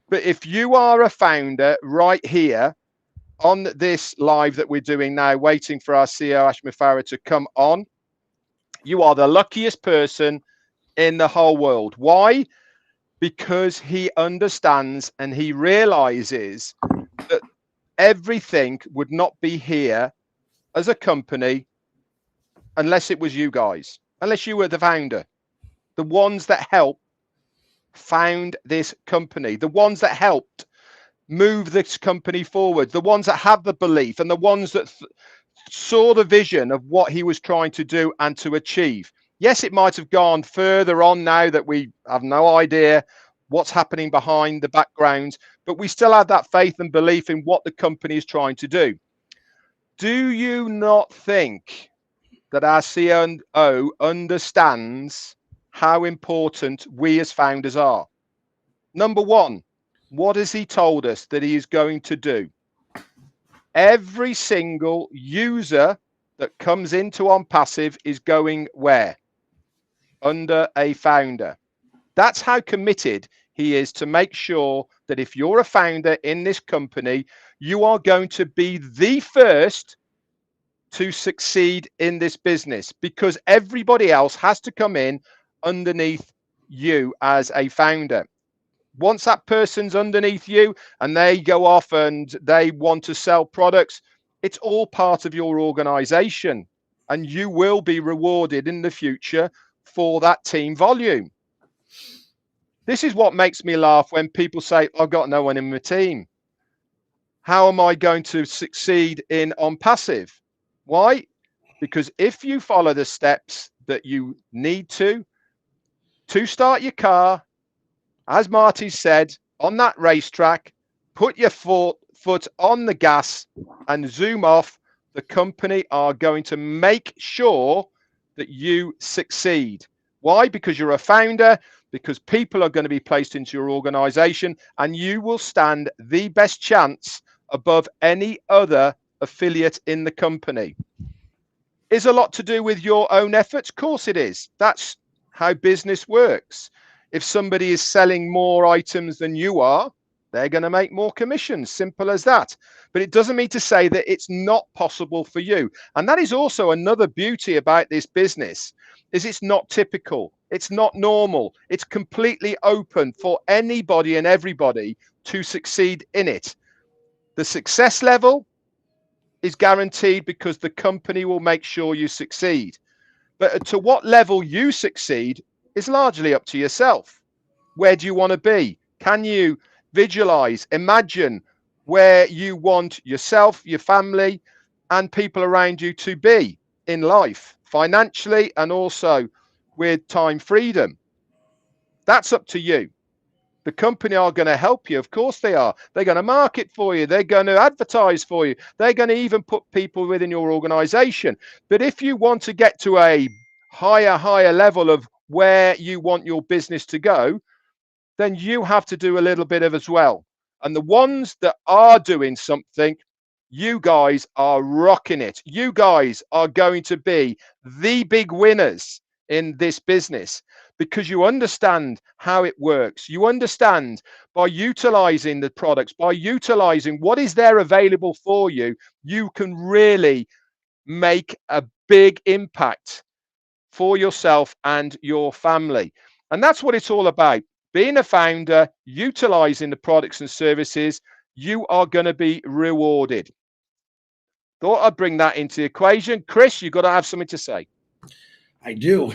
But if you are a founder right here on this live that we're doing now, waiting for our CEO Ash Mufareh to come on, you are the luckiest person in the whole world. Why? Because he understands and he realizes that everything would not be here as a company unless it was you guys, unless you were the founder, the ones that helped found this company, the ones that helped move this company forward, the ones that have the belief, and the ones that saw the vision of what he was trying to do and to achieve. Yes, it might have gone further on now that we have no idea what's happening behind the background, but we still have that faith and belief in what the company is trying to do. Do you not think that our CEO understands how important we as founders are? Number one, what has he told us that he is going to do? Every single user that comes into ONPASSIVE is going where? Under a founder. That's how committed he is to make sure that if you're a founder in this company, you are going to be the first to succeed in this business, because everybody else has to come in underneath you as a founder. Once that person's underneath you and they go off and they want to sell products, it's all part of your organization, and you will be rewarded in the future for that team volume. This is what makes me laugh when people say, I've got no one in my team. How am I going to succeed in ONPASSIVE? Why? Because if you follow the steps that you need to start your car, as Marty said, on that racetrack, put your foot on the gas and zoom off, the company are going to make sure that you succeed. Why? Because you're a founder, because people are going to be placed into your organization, and you will stand the best chance above any other affiliate in the company. Is a lot to do with your own efforts? Of course it is. That's how business works. If somebody is selling more items than you are, they're going to make more commissions. Simple as that. But it doesn't mean to say that it's not possible for you. And that is also another beauty about this business, is it's not typical. It's not normal. It's completely open for anybody and everybody to succeed in it. The success level is guaranteed because the company will make sure you succeed. But to what level you succeed is largely up to yourself. Where do you want to be? Can you visualize, imagine where you want yourself, your family, and people around you to be in life, financially and also with time freedom? That's up to you. The company are going to help you. Of course they are. They're going to market for you. They're going to advertise for you. They're going to even put people within your organization. But if you want to get to a higher level of where you want your business to go, then you have to do a little bit of as well. And the ones that are doing something, you guys are rocking it. You guys are going to be the big winners in this business, because you understand how it works. You understand, by utilizing the products, by utilizing what is there available for you, you can really make a big impact for yourself and your family. And that's what it's all about. Being a founder, utilizing the products and services, you are going to be rewarded. Thought I'd bring that into the equation. Chris, you've got to have something to say. I do.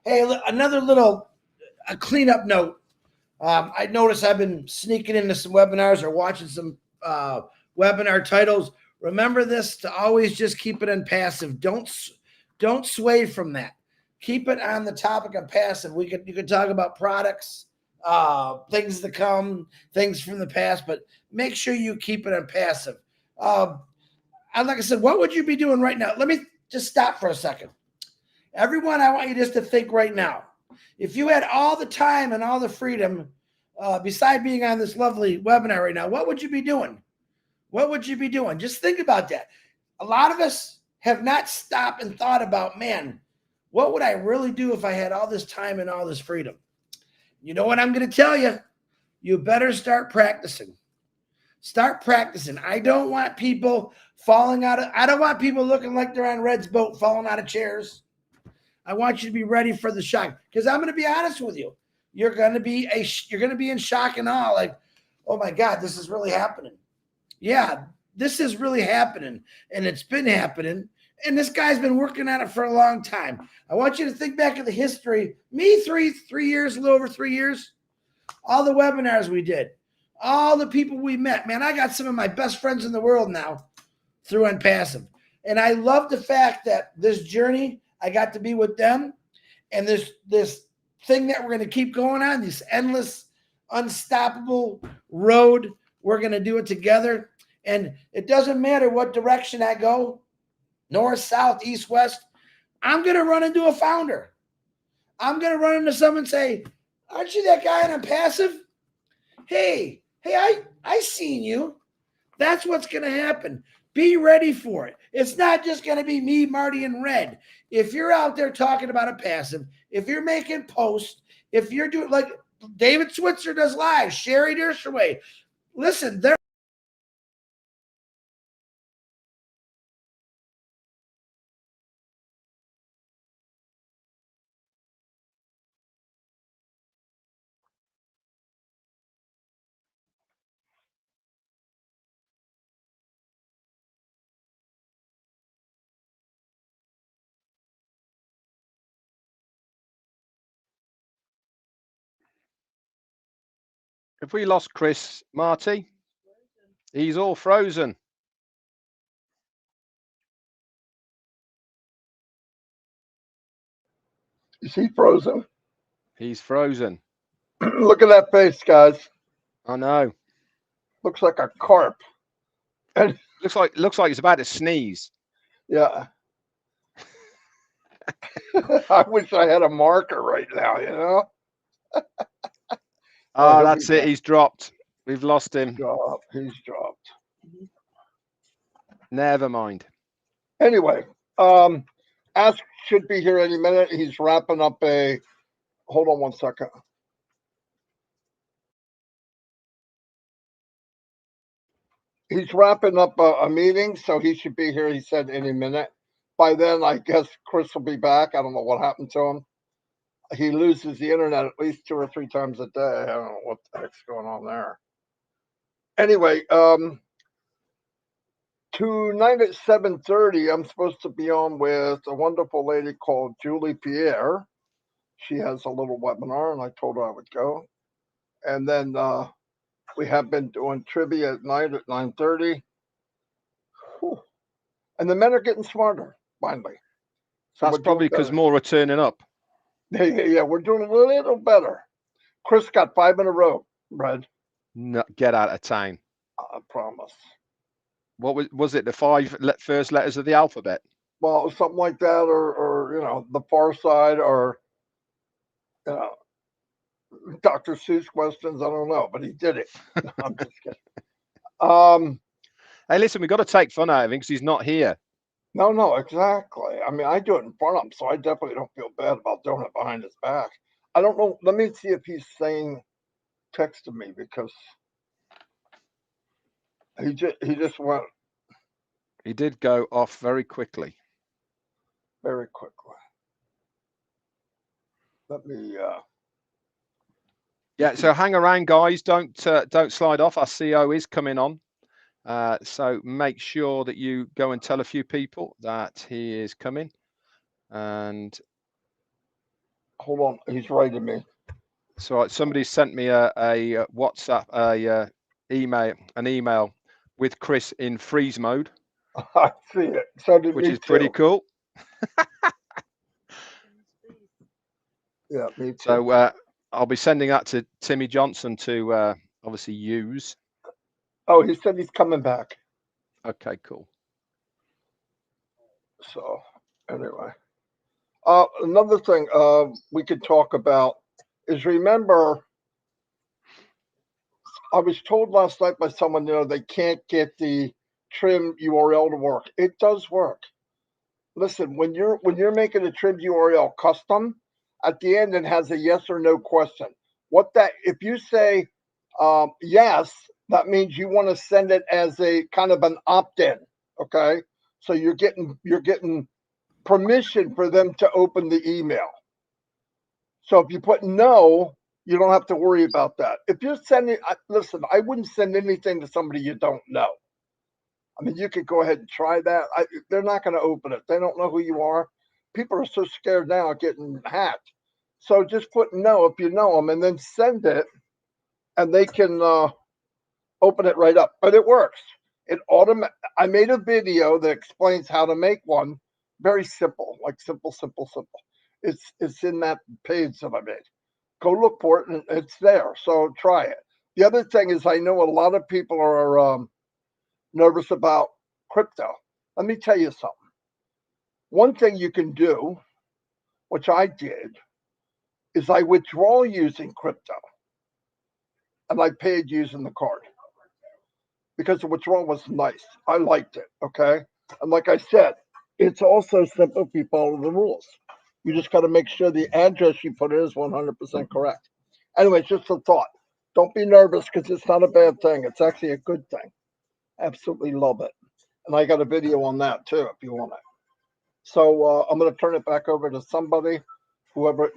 Hey, another little cleanup note. I noticed I've been sneaking into some webinars or watching some webinar titles. Remember this, to always just keep it in passive. Don't sway from that. Keep it on the topic of passive. You could talk about products, things to come, things from the past, but make sure you keep it on passive. Like I said, what would you be doing right now? Let me just stop for a second. Everyone, I want you just to think right now. If you had all the time and all the freedom, beside being on this lovely webinar right now, what would you be doing? What would you be doing? Just think about that. A lot of us have not stopped and thought about, man, what would I really do if I had all this time and all this freedom? You know what I'm going to tell you? You better start practicing. Start practicing. I don't want people I don't want people looking like they're on Red's boat, falling out of chairs. I want you to be ready for the shock, because I'm going to be honest with you. You're going to be in shock and awe, like, oh my God, this is really happening. Yeah, this is really happening, and it's been happening, and this guy's been working on it for a long time. I want you to think back of the history. Me, 3 years, a little over 3 years, all the webinars we did, all the people we met. Man, I got some of my best friends in the world now through ONPASSIVE, and I love the fact that this journey, I got to be with them, and this thing that we're going to keep going on, this endless, unstoppable road. We're going to do it together. And it doesn't matter what direction I go, north, south, east, west. I'm going to run into a founder. I'm going to run into someone and say, aren't you that guy on ONPASSIVE? Hey, I seen you. That's what's going to happen. Be ready for it. It's not just going to be me, Marty, and Red. If you're out there talking about ONPASSIVE, if you're making posts, if you're doing like David Switzer does live, Sherry Dershowitz, listen, they're Have we lost Chris, Marty? He's all frozen. Is he frozen? He's frozen. Look at that face, guys. I know. Looks like a carp. And Looks like he's about to sneeze. yeah. I wish I had a marker right now, you know? Oh, that's it. He's dropped. We've lost him. He's dropped. Never mind. Anyway, Ask should be here any minute. He's wrapping up a. Hold on 1 second. He's wrapping up a meeting, so he should be here. He said any minute. By then, I guess Chris will be back. I don't know what happened to him. He loses the internet at least 2 or 3 times a day. I don't know what the heck's going on there. Anyway, tonight at 7:30, I'm supposed to be on with a wonderful lady called Julie Pierre. She has a little webinar, and I told her I would go. And then we have been doing trivia at night at 9:30. And the men are getting smarter, finally. So that's probably because more are turning up. Yeah, we're doing a little better. Chris got 5 in a row, Brad. No, get out of town. I promise. What was it? The 5 first letters of the alphabet? Well, something like that, or the far side, or Dr. Seuss questions. I don't know, but he did it. I'm just kidding. Hey, listen, we've got to take fun out of him because he's not here. No, exactly. I mean, I do it in front of him, so I definitely don't feel bad about doing it behind his back. I don't know. Let me see if he's saying text to me, because he just went. He did go off very quickly. Very quickly. Let me. Yeah, so hang around, guys. Don't slide off. Our CEO is coming on. So make sure that you go and tell a few people that he is coming. And hold on, he's writing me. So somebody sent me a WhatsApp, an email with Chris in freeze mode. I see it. So did which me is pretty too. cool. Yeah, me too. So I'll be sending that to Timmy Johnson to obviously use. Oh, he said he's coming back. Okay, cool. So anyway, another thing we could talk about is, remember, I was told last night by someone, they can't get the trim URL to work. It does work. Listen, when you're making a trim URL custom, at the end it has a yes or no question. If you say yes, that means you want to send it as a kind of an opt-in. Okay, so you're getting permission for them to open the email. So if you put no, you don't have to worry about that. If you're sending, listen, I wouldn't send anything to somebody you don't know. I mean, you could go ahead and try that. They're not going to open it. They don't know who you are. People are so scared now of getting hacked. So just put no if you know them, and then send it, and they can open it right up. But it works. I made a video that explains how to make one. Very simple, like simple. It's in that page that I made. Go look for it, and it's there. So try it. The other thing is, I know a lot of people are nervous about crypto. Let me tell you something. One thing you can do, which I did, is I withdraw using crypto, and I paid using the card because the withdrawal was nice. I liked it. Okay, and like I said, it's also simple if you follow the rules. You just got to make sure the address you put in is 100% correct. Anyway, it's just a thought. Don't be nervous, because it's not a bad thing. It's actually a good thing. Absolutely love it. And I got a video on that too, if you want it. So I'm going to turn it back over to somebody, whoever.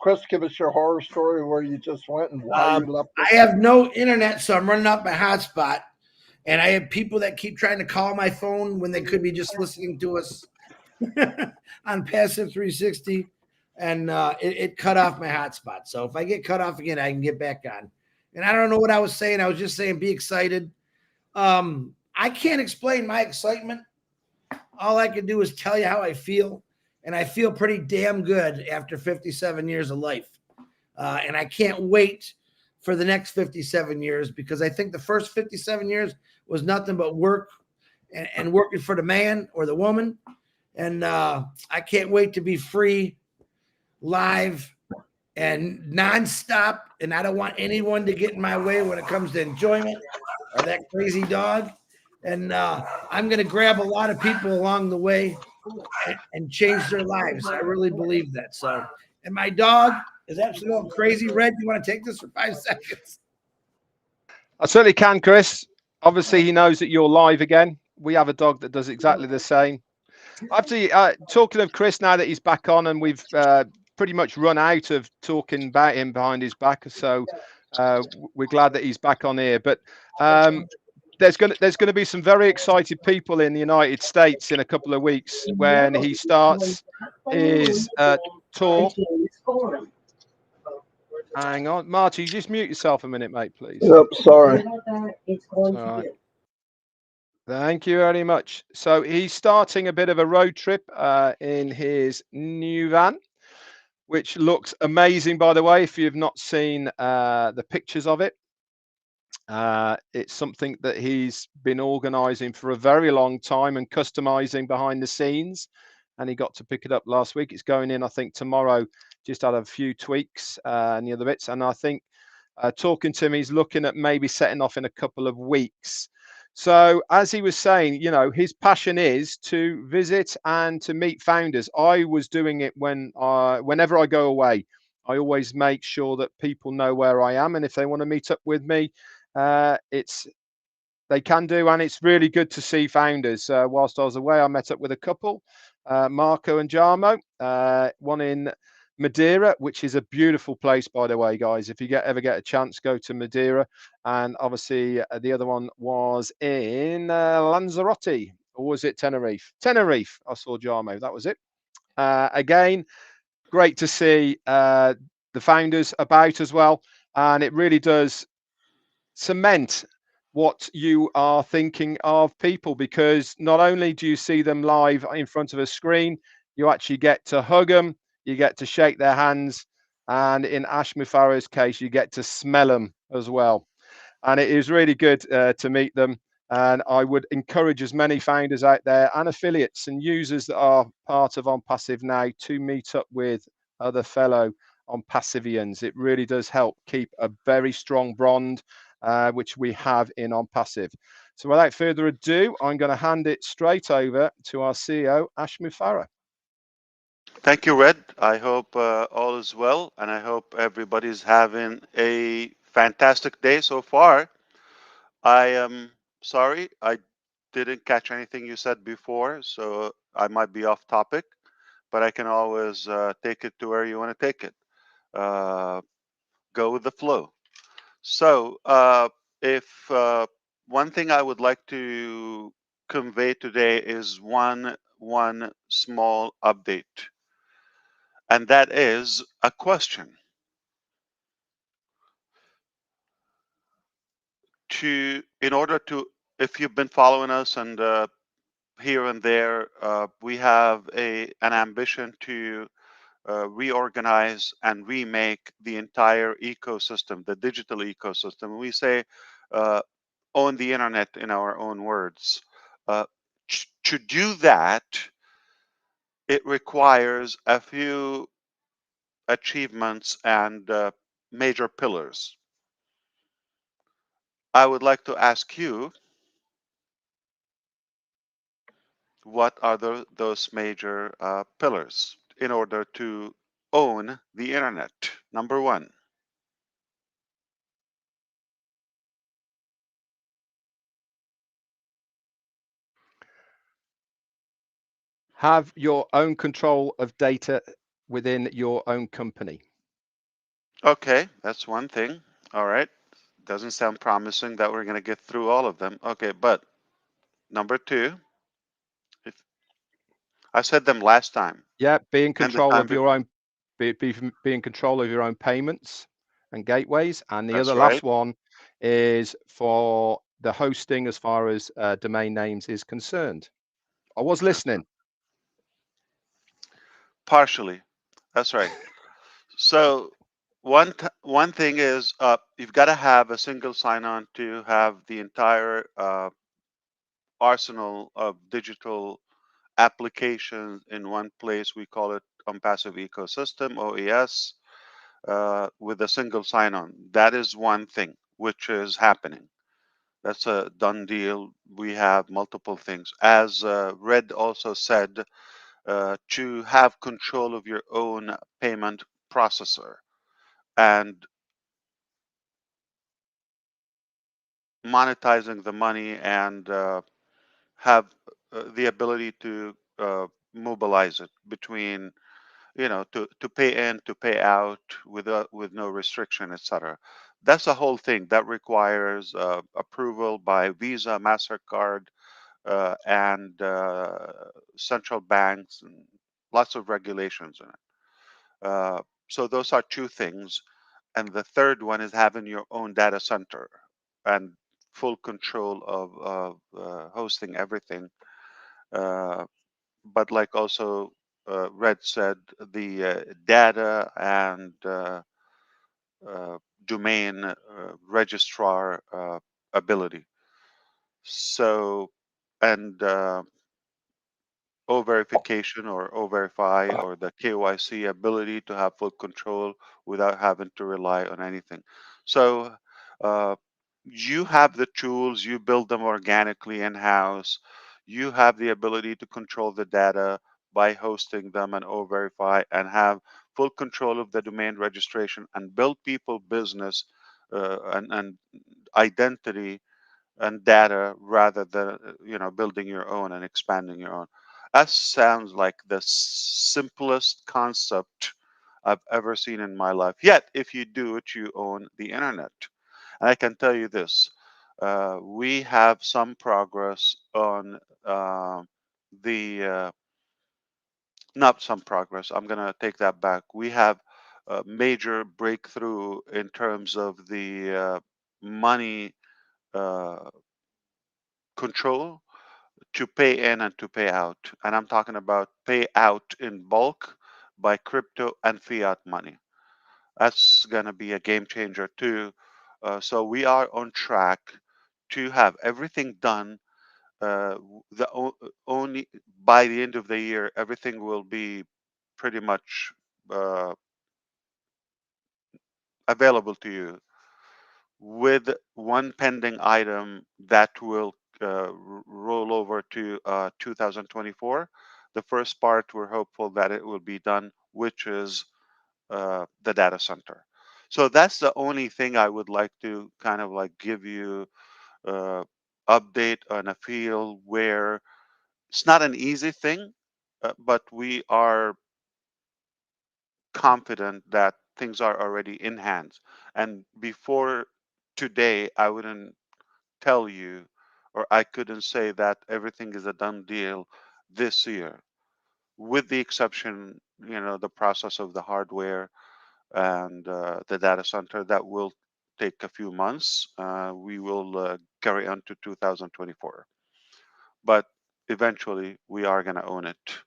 Chris, give us your horror story where you just went and why you left. I have no internet, so I'm running out my hotspot. And I have people that keep trying to call my phone when they could be just listening to us on Passive 360. And it cut off my hotspot. So if I get cut off again, I can get back on. And I don't know what I was saying. I was just saying, be excited. I can't explain my excitement. All I can do is tell you how I feel. And I feel pretty damn good after 57 years of life. And I can't wait for the next 57 years, because I think the first 57 years was nothing but work and working for the man or the woman. And I can't wait to be free, live, and nonstop. And I don't want anyone to get in my way when it comes to enjoyment of that crazy dog. And I'm going to grab a lot of people along the way and change their lives. I really believe that. So, and my dog is absolutely crazy. Red, you want to take this for 5 seconds? I certainly can, Chris. Obviously, he knows that you're live again. We have a dog that does exactly the same. After talking of Chris, now that he's back on, and we've pretty much run out of talking about him behind his back, so we're glad that he's back on here. But there's going to be some very excited people in the United States in a couple of weeks when he starts his tour. Hang on, Marty, you just mute yourself a minute, mate, please. Yep, sorry. All right. Thank you very much. So he's starting a bit of a road trip in his new van, which looks amazing, by the way, if you've not seen the pictures of it. It's something that he's been organizing for a very long time and customizing behind the scenes. And he got to pick it up last week. It's going in, I think, tomorrow, just had a few tweaks and the other bits. And I think talking to him, he's looking at maybe setting off in a couple of weeks. So as he was saying, you know, his passion is to visit and to meet founders. I was doing it whenever I go away. I always make sure that people know where I am, and if they want to meet up with me, they can do, and it's really good to see founders. Whilst I was away, I met up with a couple, Marco and Jarmo, one in Madeira, which is a beautiful place, by the way, guys. If you ever get a chance, go to Madeira. And obviously the other one was in Lanzarote, or was it Tenerife? Tenerife. I saw Jarmo. That was it. Again, great to see the founders about as well. And it really does cement what you are thinking of people, because not only do you see them live in front of a screen, you actually get to hug them, you get to shake their hands, and in Ash Mufareh's case, you get to smell them as well. And it is really good to meet them. And I would encourage as many founders out there and affiliates and users that are part of ONPASSIVE now to meet up with other fellow ONPASSIVians. It really does help keep a very strong bond, which we have in ONPASSIVE. So without further ado, I'm going to hand it straight over to our CEO, Ash Mufareh. Thank you, Red. I hope all is well, and I hope everybody's having a fantastic day so far. I am sorry I didn't catch anything you said before, so I might be off topic, but I can always take it to where you want to take it. Go with the flow. So, if one thing I would like to convey today is one small update, and that is a question. In order to, if you've been following us and here and there, we have an ambition to reorganize and remake the entire ecosystem, the digital ecosystem. We say own the internet in our own words. To do that, it requires a few achievements and major pillars. I would like to ask you, what are those major pillars in order to own the internet? Number one. Have your own control of data within your own company. Okay, that's one thing. All right. Doesn't sound promising that we're going to get through all of them. Okay, but number two, I said them last time. Yeah, be in control of your own, be in control of your own payments, and gateways. And the That's other right. last one is for the hosting as far as domain names is concerned. I was listening. Partially. That's right. So one thing is you've got to have a single sign-on to have the entire arsenal of digital applications in one place. We call it ONPASSIVE ecosystem, OES, with a single sign-on. That is one thing which is happening. That's a done deal. We have multiple things. As Red also said, to have control of your own payment processor and monetizing the money and have the ability to mobilize it between, to pay in, to pay out with no restriction, etc. That's the whole thing. That requires approval by Visa, MasterCard, and central banks, and lots of regulations in it. So those are two things. And the third one is having your own data center and full control of hosting everything. Uh, but like also Red said, the data and uh, domain registrar ability. So, and O verification or O verify or the KYC ability to have full control without having to rely on anything. So uh, you have the tools, you build them organically in house. You have the ability to control the data by hosting them and O verify and have full control of the domain registration and build people business and identity and data rather than building your own and expanding your own. That sounds like the simplest concept I've ever seen in my life. Yet if you do it, you own the internet. And I can tell you this, we have some progress on the not some progress, I'm going to take that back. We have a major breakthrough in terms of the money uh, control to pay in and to pay out. And I'm talking about pay out in bulk by crypto and fiat money. That's going to be a game changer too. So we are on track to have everything done. Only by the end of the year, everything will be pretty much uh, available to you, with one pending item that will roll over to 2024. The first part, we're hopeful that it will be done, which is the data center. So that's the only thing I would like to kind of like give you uh, update on a feel where it's not an easy thing, but we are confident that things are already in hands. And before today, I wouldn't tell you, or I couldn't say that everything is a done deal this year, with the exception, the process of the hardware and the data center that will take a few months. We will carry on to 2024, but eventually we are going to own it.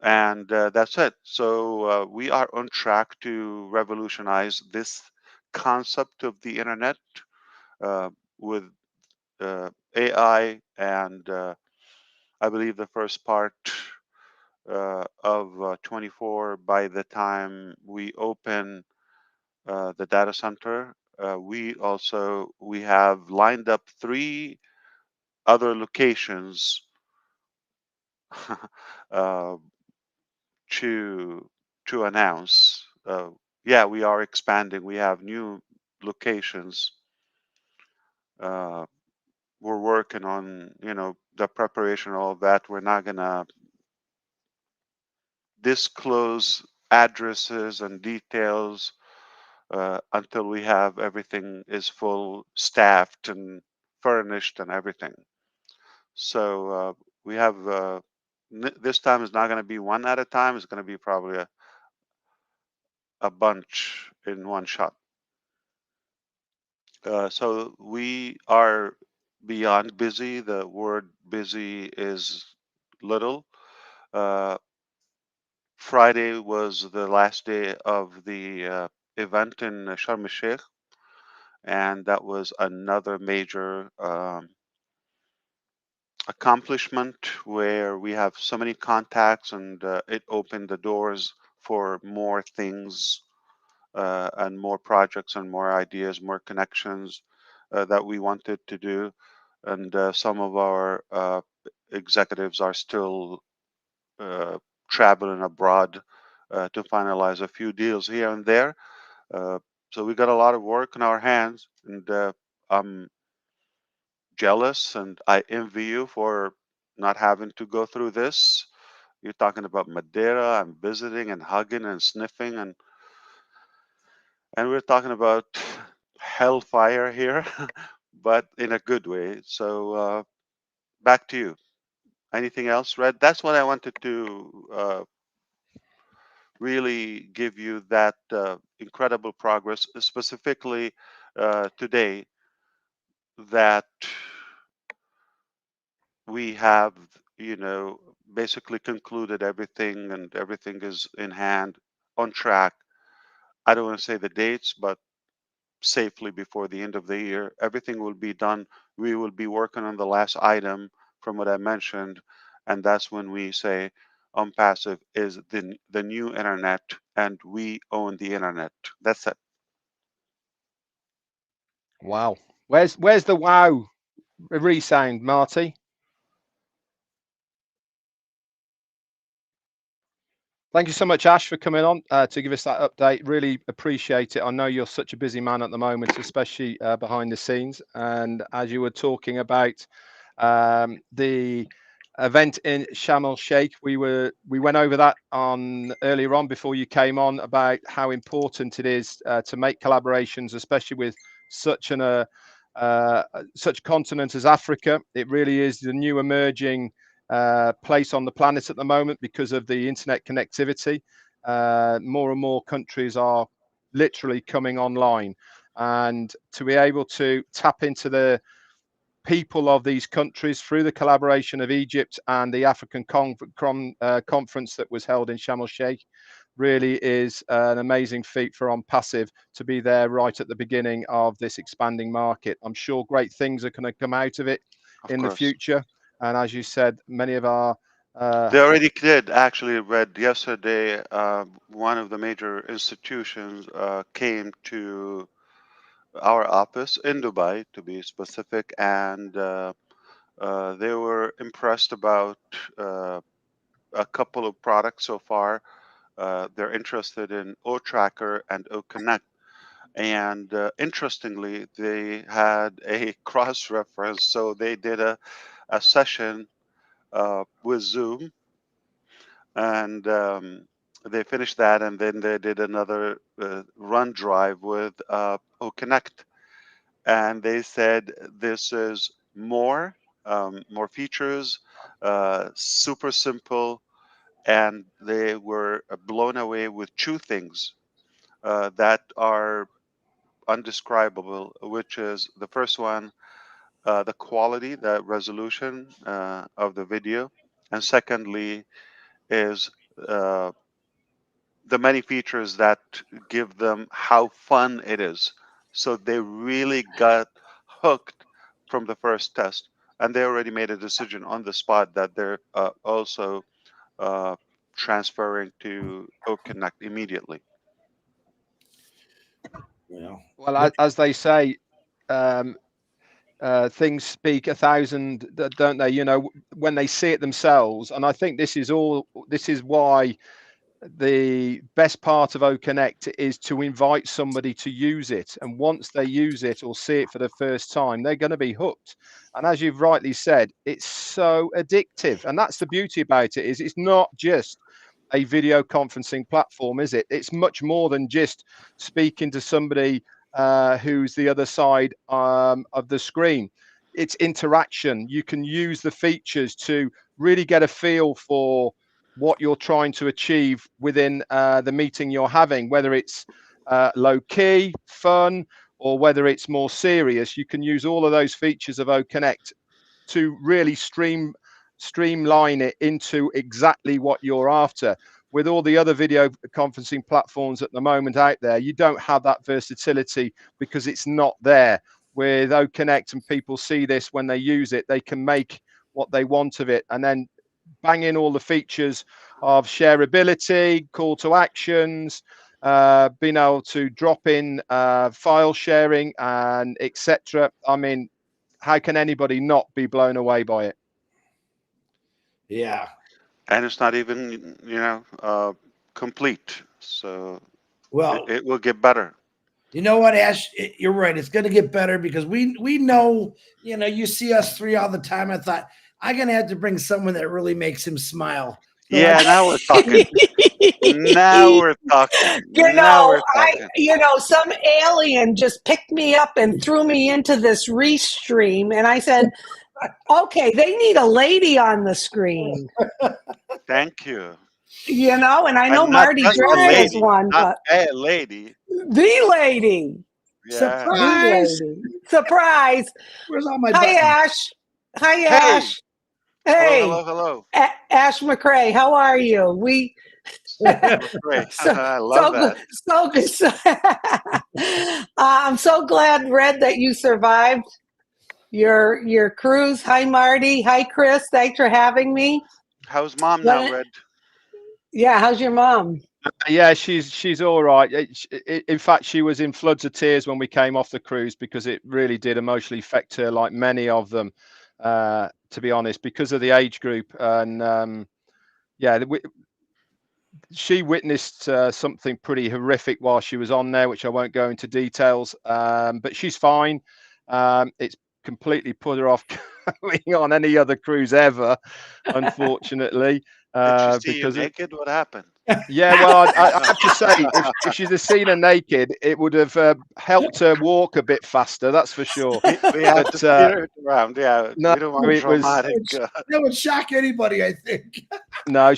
And that's it. So we are on track to revolutionize this concept of the internet uh, with AI, and I believe the first part of 24, by the time we open the data center, we have lined up 3 other locations uh, to announce. Yeah, we are expanding. We have new locations. Uh, we're working on, the preparation of all that. We're not gonna disclose addresses and details until we have everything is full staffed and furnished and everything. So we have this time is not going to be one at a time. It's going to be probably a bunch in one shot. So we are beyond busy. The word busy is little. Uh, Friday was the last day of the event in Sharm el-Sheikh, and that was another major accomplishment where we have so many contacts, and it opened the doors for more things and more projects and more ideas, more connections that we wanted to do. And some of our executives are still uh, traveling abroad to finalize a few deals here and there. Uh, so we got a lot of work in our hands, and I'm jealous and I envy you for not having to go through this. You're talking about Madeira and visiting and hugging and sniffing, and we're talking about hellfire here, but in a good way. So back to you. Anything else, Red? That's what I wanted to really give you, that incredible progress, specifically today, that we have, basically concluded everything, and everything is in hand, on track. I don't want to say the dates, but safely before the end of the year, everything will be done. We will be working on the last item from what I mentioned, and that's when we say ONPASSIVE is the new internet, and we own the internet. That's it. Wow. Where's the wow resound, Marty? Thank you so much, Ash, for coming on to give us that update. Really appreciate it. I know you're such a busy man at the moment, especially behind the scenes. And as you were talking about the event in Sharm el-Sheikh, we went over that on earlier on before you came on, about how important it is to make collaborations, especially with such such continent as Africa. It really is the new emerging place on the planet at the moment because of the internet connectivity. More and more countries are literally coming online, and to be able to tap into the people of these countries through the collaboration of Egypt and the African conference that was held in Sharm el-Sheikh really is an amazing feat for ONPASSIVE to be there right at the beginning of this expanding market. I'm sure great things are going to come out of it Of in the course. future. And as you said, many of our They already did. Actually, read yesterday, one of the major institutions came to our office in Dubai, to be specific, and they were impressed about a couple of products so far. They're interested in O-Tracker and O-Connect. And interestingly, they had a cross reference. So they did a session with Zoom, and they finished that, and then they did another run drive with O-Connect. And they said this is more features, super simple, and they were blown away with two things that are undescribable, which is the first one, the quality, the resolution of the video, and secondly is uh, the many features that give them how fun it is. So they really got hooked from the first test, and they already made a decision on the spot that they're also uh, transferring to OConnect immediately. well, as they say, um, things speak 1,000, don't they? You know, when they see it themselves. And I think this is why the best part of OConnect is to invite somebody to use it, and once they use it or see it for the first time, they're going to be hooked. And as you've rightly said, it's so addictive, and that's the beauty about it, is it's not just a video conferencing platform, is it? It's much more than just speaking to somebody who's the other side of the screen. It's interaction. You can use the features to really get a feel for what you're trying to achieve within the meeting you're having, whether it's low key, fun, or whether it's more serious, you can use all of those features of OConnect to really streamline it into exactly what you're after. With all the other video conferencing platforms at the moment out there, you don't have that versatility because it's not there. With OConnect, and people see this when they use it, they can make what they want of it and then bang in all the features of shareability, call to actions, being able to drop in file sharing, and etc. I mean, how can anybody not be blown away by it? Yeah. And it's not even, complete. So Well, it will get better. you know what, Ash? You're right. It's going to get better because we know, you see us three all the time. I thought I'm going to have to bring someone that really makes him smile. So Yeah, now we're talking. Now we're talking. Now we're talking. Some alien just picked me up and threw me into this restream, and I said, okay, they need a lady on the screen. Thank you. And I know And not Marty just a Dress is lady, one, not but a lady. the lady. Yeah. surprise. The lady. Surprise. Where's all my Hi, buttons? Ash. Hi, Hey. Ash. Hey. Hello. Ash McCrae, how are you? Great. I love that. So good. I'm so glad, Red, that you survived your cruise. Hi, Marty. Hi, Chris. Thanks for having me. How's mom now, Red? Yeah, how's your mom? Yeah, she's all right. In fact, she was in floods of tears when we came off the cruise because it really did emotionally affect her, like many of them, to be honest, because of the age group. And she witnessed something pretty horrific while she was on there, which I won't go into details. But she's fine. It's completely put her off going on any other cruise ever, unfortunately. Did she see you because naked? What happened? Yeah, well, I have to say, if she'd have seen her naked, it would have helped her walk a bit faster. That's for sure. We have But, to steer it around. Yeah, no, we don't want it was dramatic. That would shock anybody, I think. no.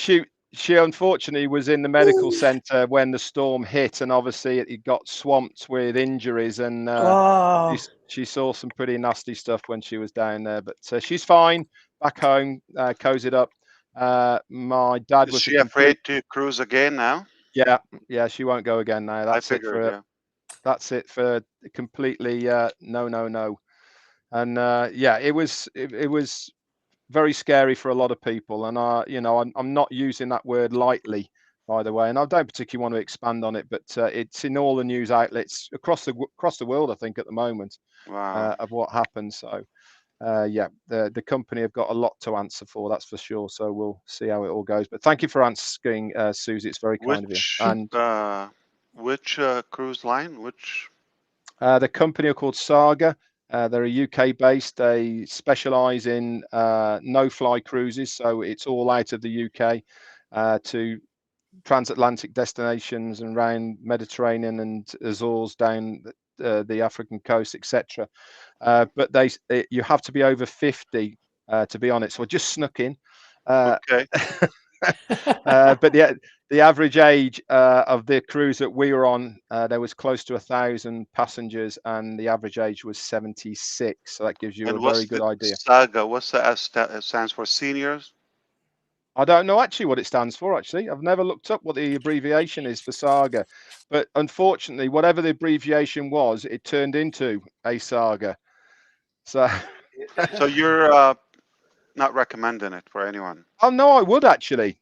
She unfortunately was in the medical center when the storm hit, and obviously it got swamped with injuries, and Oh, she saw some pretty nasty stuff when she was down there. But she's fine, back home, cozied up. My dad Is was she afraid to cruise again now? Yeah, she won't go again now. I figured, yeah. That's it for completely no. And it was very scary for a lot of people. And I'm not using that word lightly, by the way. And I don't particularly want to expand on it, but it's in all the news outlets across the world, I think, at the moment. Wow. Of what happened. So the company have got a lot to answer for, that's for sure. So we'll see how it all goes. But thank you for asking, Susie. It's very kind of you. And which cruise line? Which? the company are called Saga. They're a UK based. They specialize in no-fly cruises, so it's all out of the UK to transatlantic destinations and around Mediterranean and Azores down the African coast, etc. But you have to be over 50 to be on it. So I just snuck in. Okay. But the average age of the cruise that we were on, there was close to 1,000 passengers, and the average age was 76. So that gives you And a what's very good the idea. Saga? What's the S stands for? Seniors? I don't know actually what it stands for. Actually, I've never looked up what the abbreviation is for Saga, but unfortunately, whatever the abbreviation was, it turned into a saga. So, So you're not recommending it for anyone? oh no, I would actually.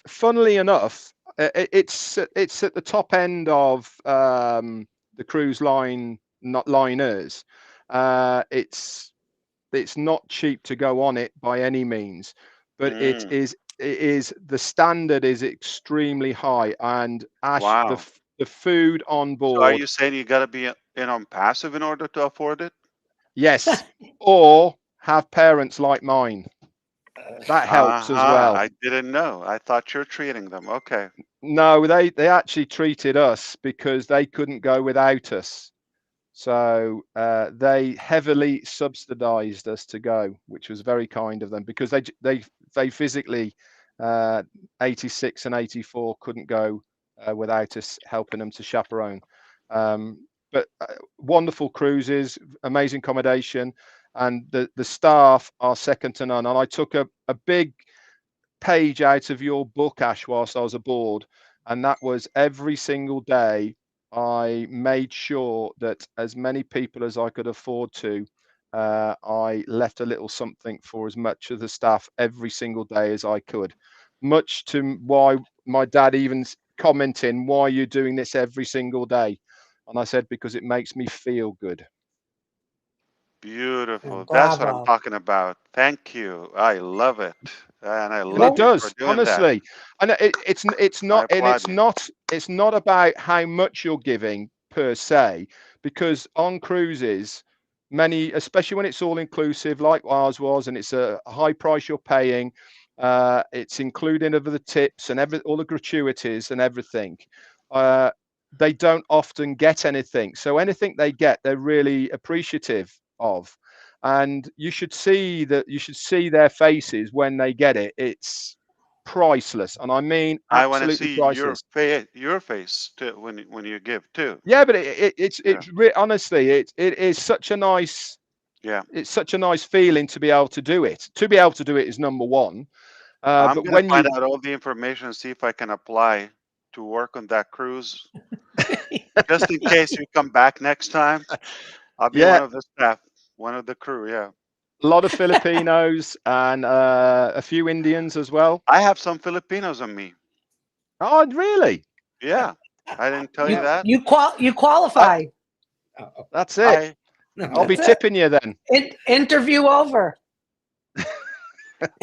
Funnily enough, it's at the top end of the cruise line, not liners. It's not cheap to go on it by any means, but it is the standard is extremely high. And Ash, Wow. the food on So are board, you saying you got to be in on passive in order to afford it? yes, or have parents like mine. That helps as well. I didn't know. I thought you're treating them. Okay. No, they actually treated us because they couldn't go without us. So they heavily subsidized us to go, which was very kind of them, because they physically 86 and 84 couldn't go without us helping them to chaperone. but wonderful cruises, amazing accommodation, and the staff are second to none. And I took a big page out of your book, Ash, whilst I was aboard, and that was every single day I made sure that as many people as I could afford to, I left a little something for as much of the staff every single day as I could, much to why my dad even commenting, why are you doing this every single day? And I said, because it makes me feel good. Beautiful. That's what I'm Bravo. talking about. Thank you. I love it, and I And love it you for does, doing that. honestly. And it's I not, and applaud you. it's not about how much you're giving per se, because on cruises, many, especially when it's all inclusive, like ours was, and it's a high price you're paying, it's including of the tips and all the gratuities and everything. They don't often get anything, so anything they get, they're really appreciative of. And you should see their faces when they get it. It's priceless, and I mean I want to absolutely see priceless. your face too when you give too. Yeah, but Yeah. honestly, it is such a nice, Yeah. it's such a nice feeling to be able to do it. To be able to do it is number one. I'm But gonna when find you, out all the information and see if I can apply to work on that cruise. Just in case you come back next time, I'll be yeah, one of the staff, one of the crew. Yeah. a lot of Filipinos and a few Indians as well. I have some Filipinos on me. Oh, really? Yeah. I didn't tell you No. that. You qualify. That's it. I I'll be That's it. tipping you then. Interview over.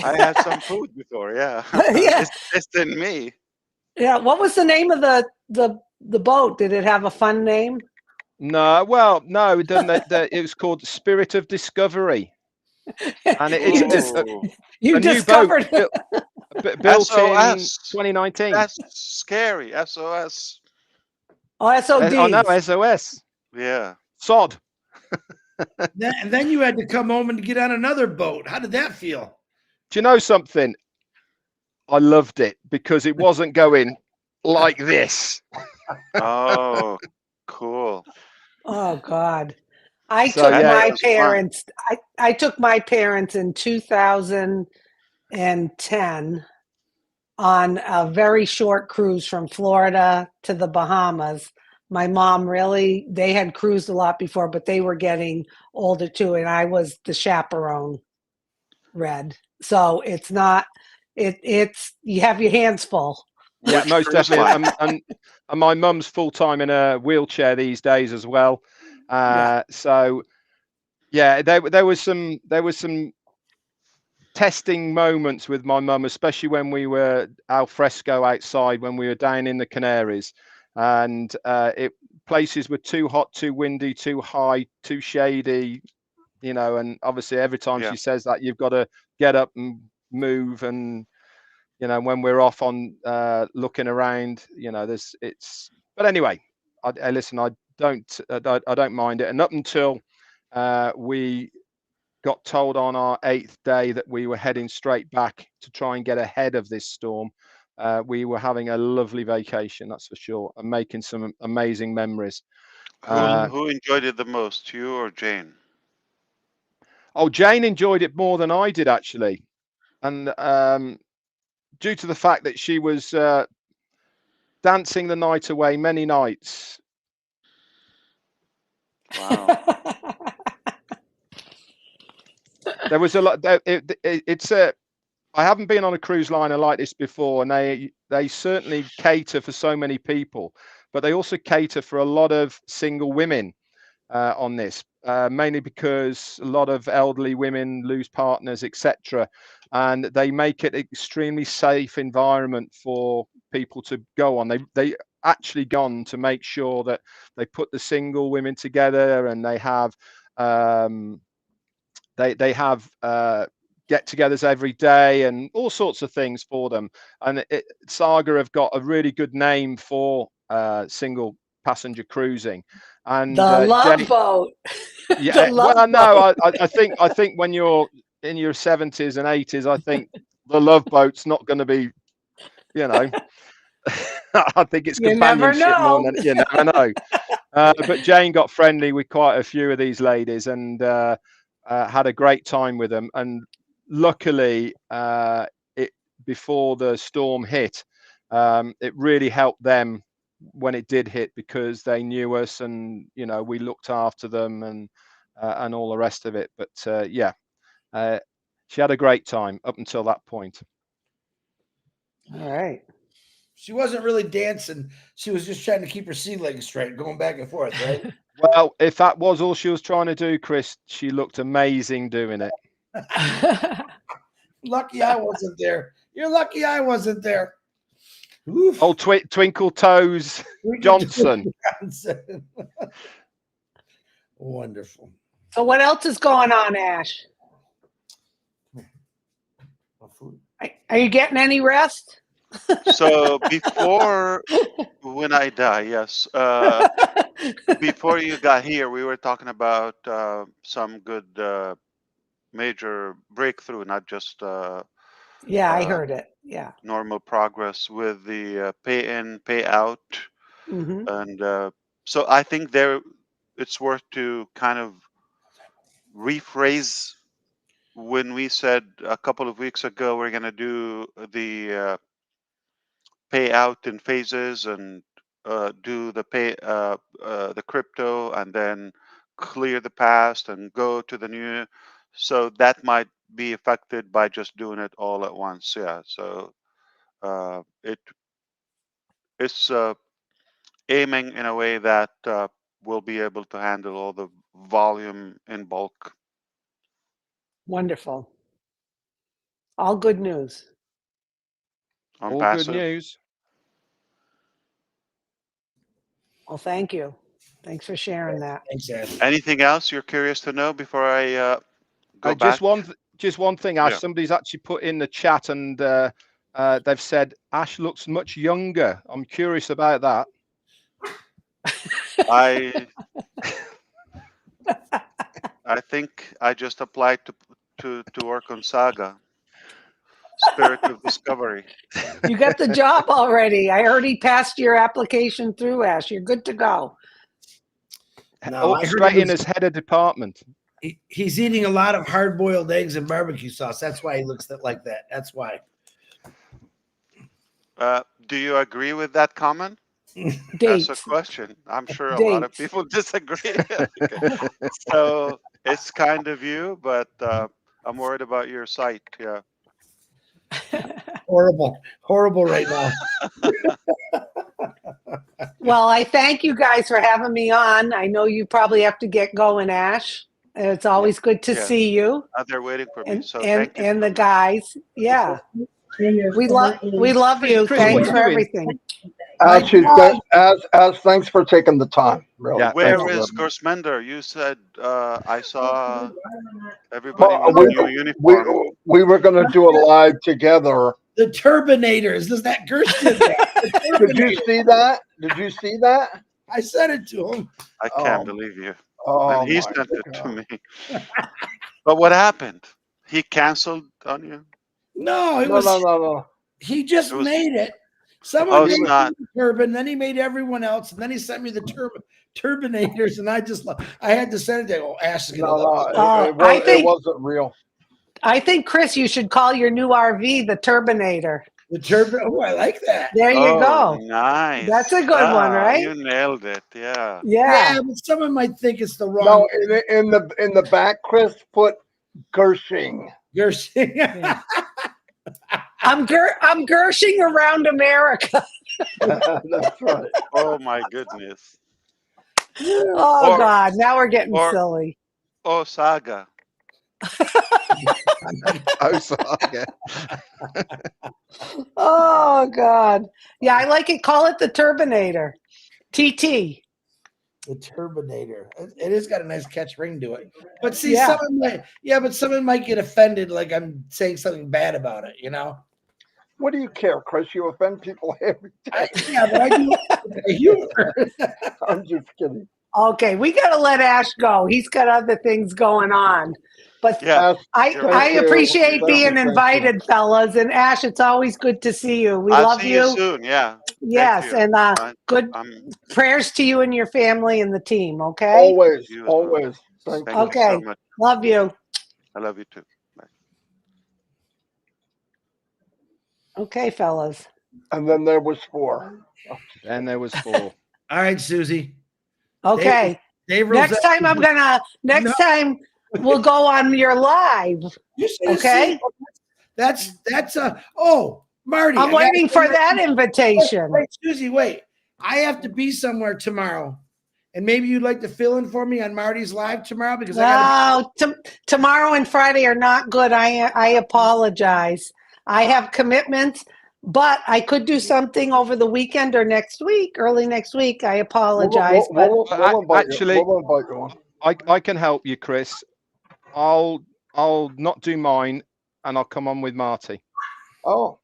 I had some food before. Yeah. Yeah. It's in me. Yeah. What was the name of the boat? Did it have a fun name? No, well, no, it doesn't. It was called Spirit of Discovery, and it's You just Ooh. you a new boat discovered. built in SOS. 2019. That's scary. SOS. Oh, I know, SODs. SOS. Yeah. Sod. And then you had to come home and get on another boat. How did that feel? Do you know something? I loved it because it wasn't going like this. Oh, cool. Oh God. I So took yeah, my was fun. parents. I took my parents in 2010 on a very short cruise from Florida to the Bahamas. My mom they had cruised a lot before, but they were getting older too, and I was the chaperone, Red. So it's not, it's, you have your hands full. yeah, Which most cruise definitely. line? And my mum's full time in a wheelchair these days as well. Yeah. So yeah, there was some testing moments with my mum, especially when we were al fresco outside, when we were down in the Canaries, and places were too hot, too windy, too high, too shady, and obviously every time Yeah. she says that, you've got to get up and move. And when we're off on looking around, but anyway, I listen, I don't mind it. And up until we got told on our 8th day that we were heading straight back to try and get ahead of this storm, we were having a lovely vacation, that's for sure, and making some amazing memories. Who enjoyed it the most, you or Jane? Oh, Jane enjoyed it more than I did, actually. And due to the fact that she was dancing the night away many nights. Wow. There was a lot. I haven't been on a cruise liner like this before, and they certainly cater for so many people, but they also cater for a lot of single women on this, mainly because a lot of elderly women lose partners, etc., and they make it an extremely safe environment for people to go on. They actually gone to make sure that they put the single women together, and they have get-togethers every day and all sorts of things for them. And Saga have got a really good name for single passenger cruising. And The Love Jane, Boat. yeah, The Love well, no, Boat. I think when you're in your 70s and 80s, I think the Love Boat's not going to be, I think it's You never companionship more know. than, you never know. But Jane got friendly with quite a few of these ladies and had a great time with them. And luckily, it before the storm hit, it really helped them when it did hit because they knew us and we looked after them and all the rest of it. But yeah, she had a great time up until that point. All right. She wasn't really dancing. She was just trying to keep her sea legs straight, going back and forth, right? Well, if that was all she was trying to do, Chris, she looked amazing doing it. Lucky I wasn't there. You're lucky I wasn't there. Oof. Oh, Twinkle Toes Johnson. Wonderful. So what else is going on, Ash? Are you getting any rest? So before when I die, yes. Before you got here, we were talking about some good major breakthrough, not just Yeah, I heard it. Yeah. normal progress with the pay in, pay out, and so I think it's worth to kind of rephrase when we said a couple of weeks ago we're going to do the payout in phases and do the crypto and then clear the past and go to the new. So that might be affected by just doing it all at once. Yeah. So it's aiming in a way that we'll be able to handle all the volume in bulk. Wonderful. All good news. On All passive. good news. Well, thank you. Thanks for sharing that. Thanks, Ash. Anything else you're curious to know before I go back? Just one thing, Ash. Yeah. Somebody's actually put in the chat and they've said Ash looks much younger. I'm curious about that. I think I just applied to work on Saga. Spirit of Discovery. You got the job already. I already passed your application through, Ash. You're good to go. No, I heard straight he in was- as head of department. He's eating a lot of hard-boiled eggs and barbecue sauce. That's why he looks like that. That's why. Do you agree with that comment? Dates. That's a question. I'm sure a lot of Dates. people disagree. Okay. So it's kind of you, but I'm worried about your sight. Yeah. Horrible right now. Well, I thank you guys for having me on. I know you probably have to get going, Ash. It's always good to Yeah. see you They're waiting for me. and So thank you. the guys. Yeah. We love you. Chris, Thanks what for are you doing? everything. As thanks for taking the time. Really. Yeah. Where Thank you. is Gersmender? You said I saw everybody Well, with a new uniform. we were going to do a live together. The Turbinators. Is that Gersh did that? Did you see that? Did you see that? I sent it to him. I can't believe you. Oh, And he my sent it to God. me. But what happened? He canceled on you? No, No. he just It was- made it. Oh, Someone it's made not. the turban, then he made everyone else, and then he sent me the Turbinators, and I had to send it to Ash is gonna love it. It wasn't real. I think, Chris, you should call your new RV the Turbinator. The turban. Oh, I like that. There you go. Nice. That's a good one, right? You nailed it. Yeah. Yeah. Yeah, but someone might think it's the wrong. No, in the back, Chris put Gershing. Gersh. Yeah. I'm Gershing around America. That's right. Oh my goodness. Oh, Or- God. Now we're getting or- silly. Oh, Saga. Oh, Saga. Oh, God. Yeah, I like it. Call it the Turbinator. TT. The Turbinator. It has got a nice catch ring to it. But see, Yeah. someone might get offended, like I'm saying something bad about it, you know? What do you care, Chris? You offend people every day. Yeah, but I do with humor. I'm just kidding. Okay, we got to let Ash go. He's got other things going on. But Yeah. Ash, I You're I you. appreciate Thank being you, thank you. invited, fellas. And Ash, it's always good to see you. We I'll love see you you. soon. Yeah. Thank Yes, you. and good I'm prayers to you and your family and the team. Okay. Always, you as well. always. Thank Thank you. you so Okay. much. Love you. I love you too. Bye. Okay, fellas. And then there was 4. Then there was 4. All right, Susie. Okay. Dave rolls Next up- time next No. time we'll go on your live. You should have Okay. seen. That's oh, Marty. I'm waiting for that invitation. Wait, Susie, wait. I have to be somewhere tomorrow. And maybe you'd like to fill in for me on Marty's live tomorrow because I got Tomorrow and Friday are not good. I apologize. I have commitments, but I could do something over the weekend or next week, early next week. I apologize, but We'll invite Actually- you. We'll invite you on. I can help you, Chris. I'll not do mine, and I'll come on with Marty. Oh,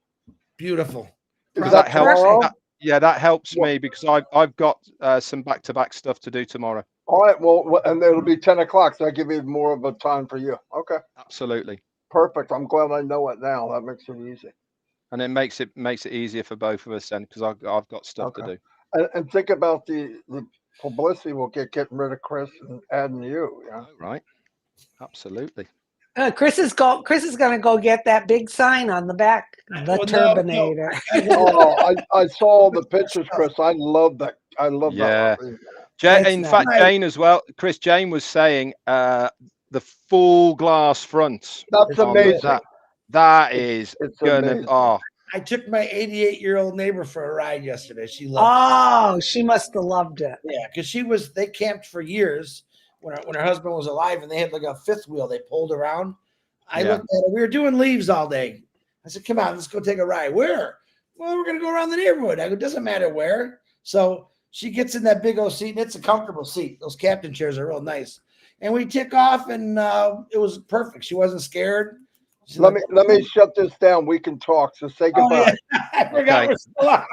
beautiful. is Probably- that tomorrow? Yeah, that helps Well- me because I've got some back-to-back stuff to do tomorrow. All right. Well, and it'll be 10 o'clock. So I give you more of a time for you. Okay. Absolutely. Perfect. I'm glad I know it now. That makes it easy. And it makes it easier for both of us then, because I've got stuff to Okay. do. And think about the publicity we'll get getting rid of Chris and adding you. Yeah. Oh, right. Absolutely. Chris is going to go get that big sign on the back, the Well, no, Turbinator. Oh, I saw the pictures, Chris. I love that. I love Yeah. that. It's In fact, nice. Jane as well. Chris, Jane was saying the full glass front. That's on amazing. that is It's gonna. amazing. Oh, I took my 88-year-old neighbor for a ride yesterday. She loved Oh, she must have loved it. it. Yeah, because they camped for years when her husband was alive, and they had like a fifth wheel they pulled around. I Yeah. looked at it. We were doing leaves all day. I said, "Come on, let's go take a ride." Where? Well, we're gonna go around the neighborhood. I go, "Doesn't matter where." So she gets in that big old seat, and it's a comfortable seat. Those captain chairs are real nice. And we took off, and it was perfect. She wasn't scared. She's Let like, me shut this down. We can talk. So say "Oh, goodbye. yeah. I forgot Okay. we're still on.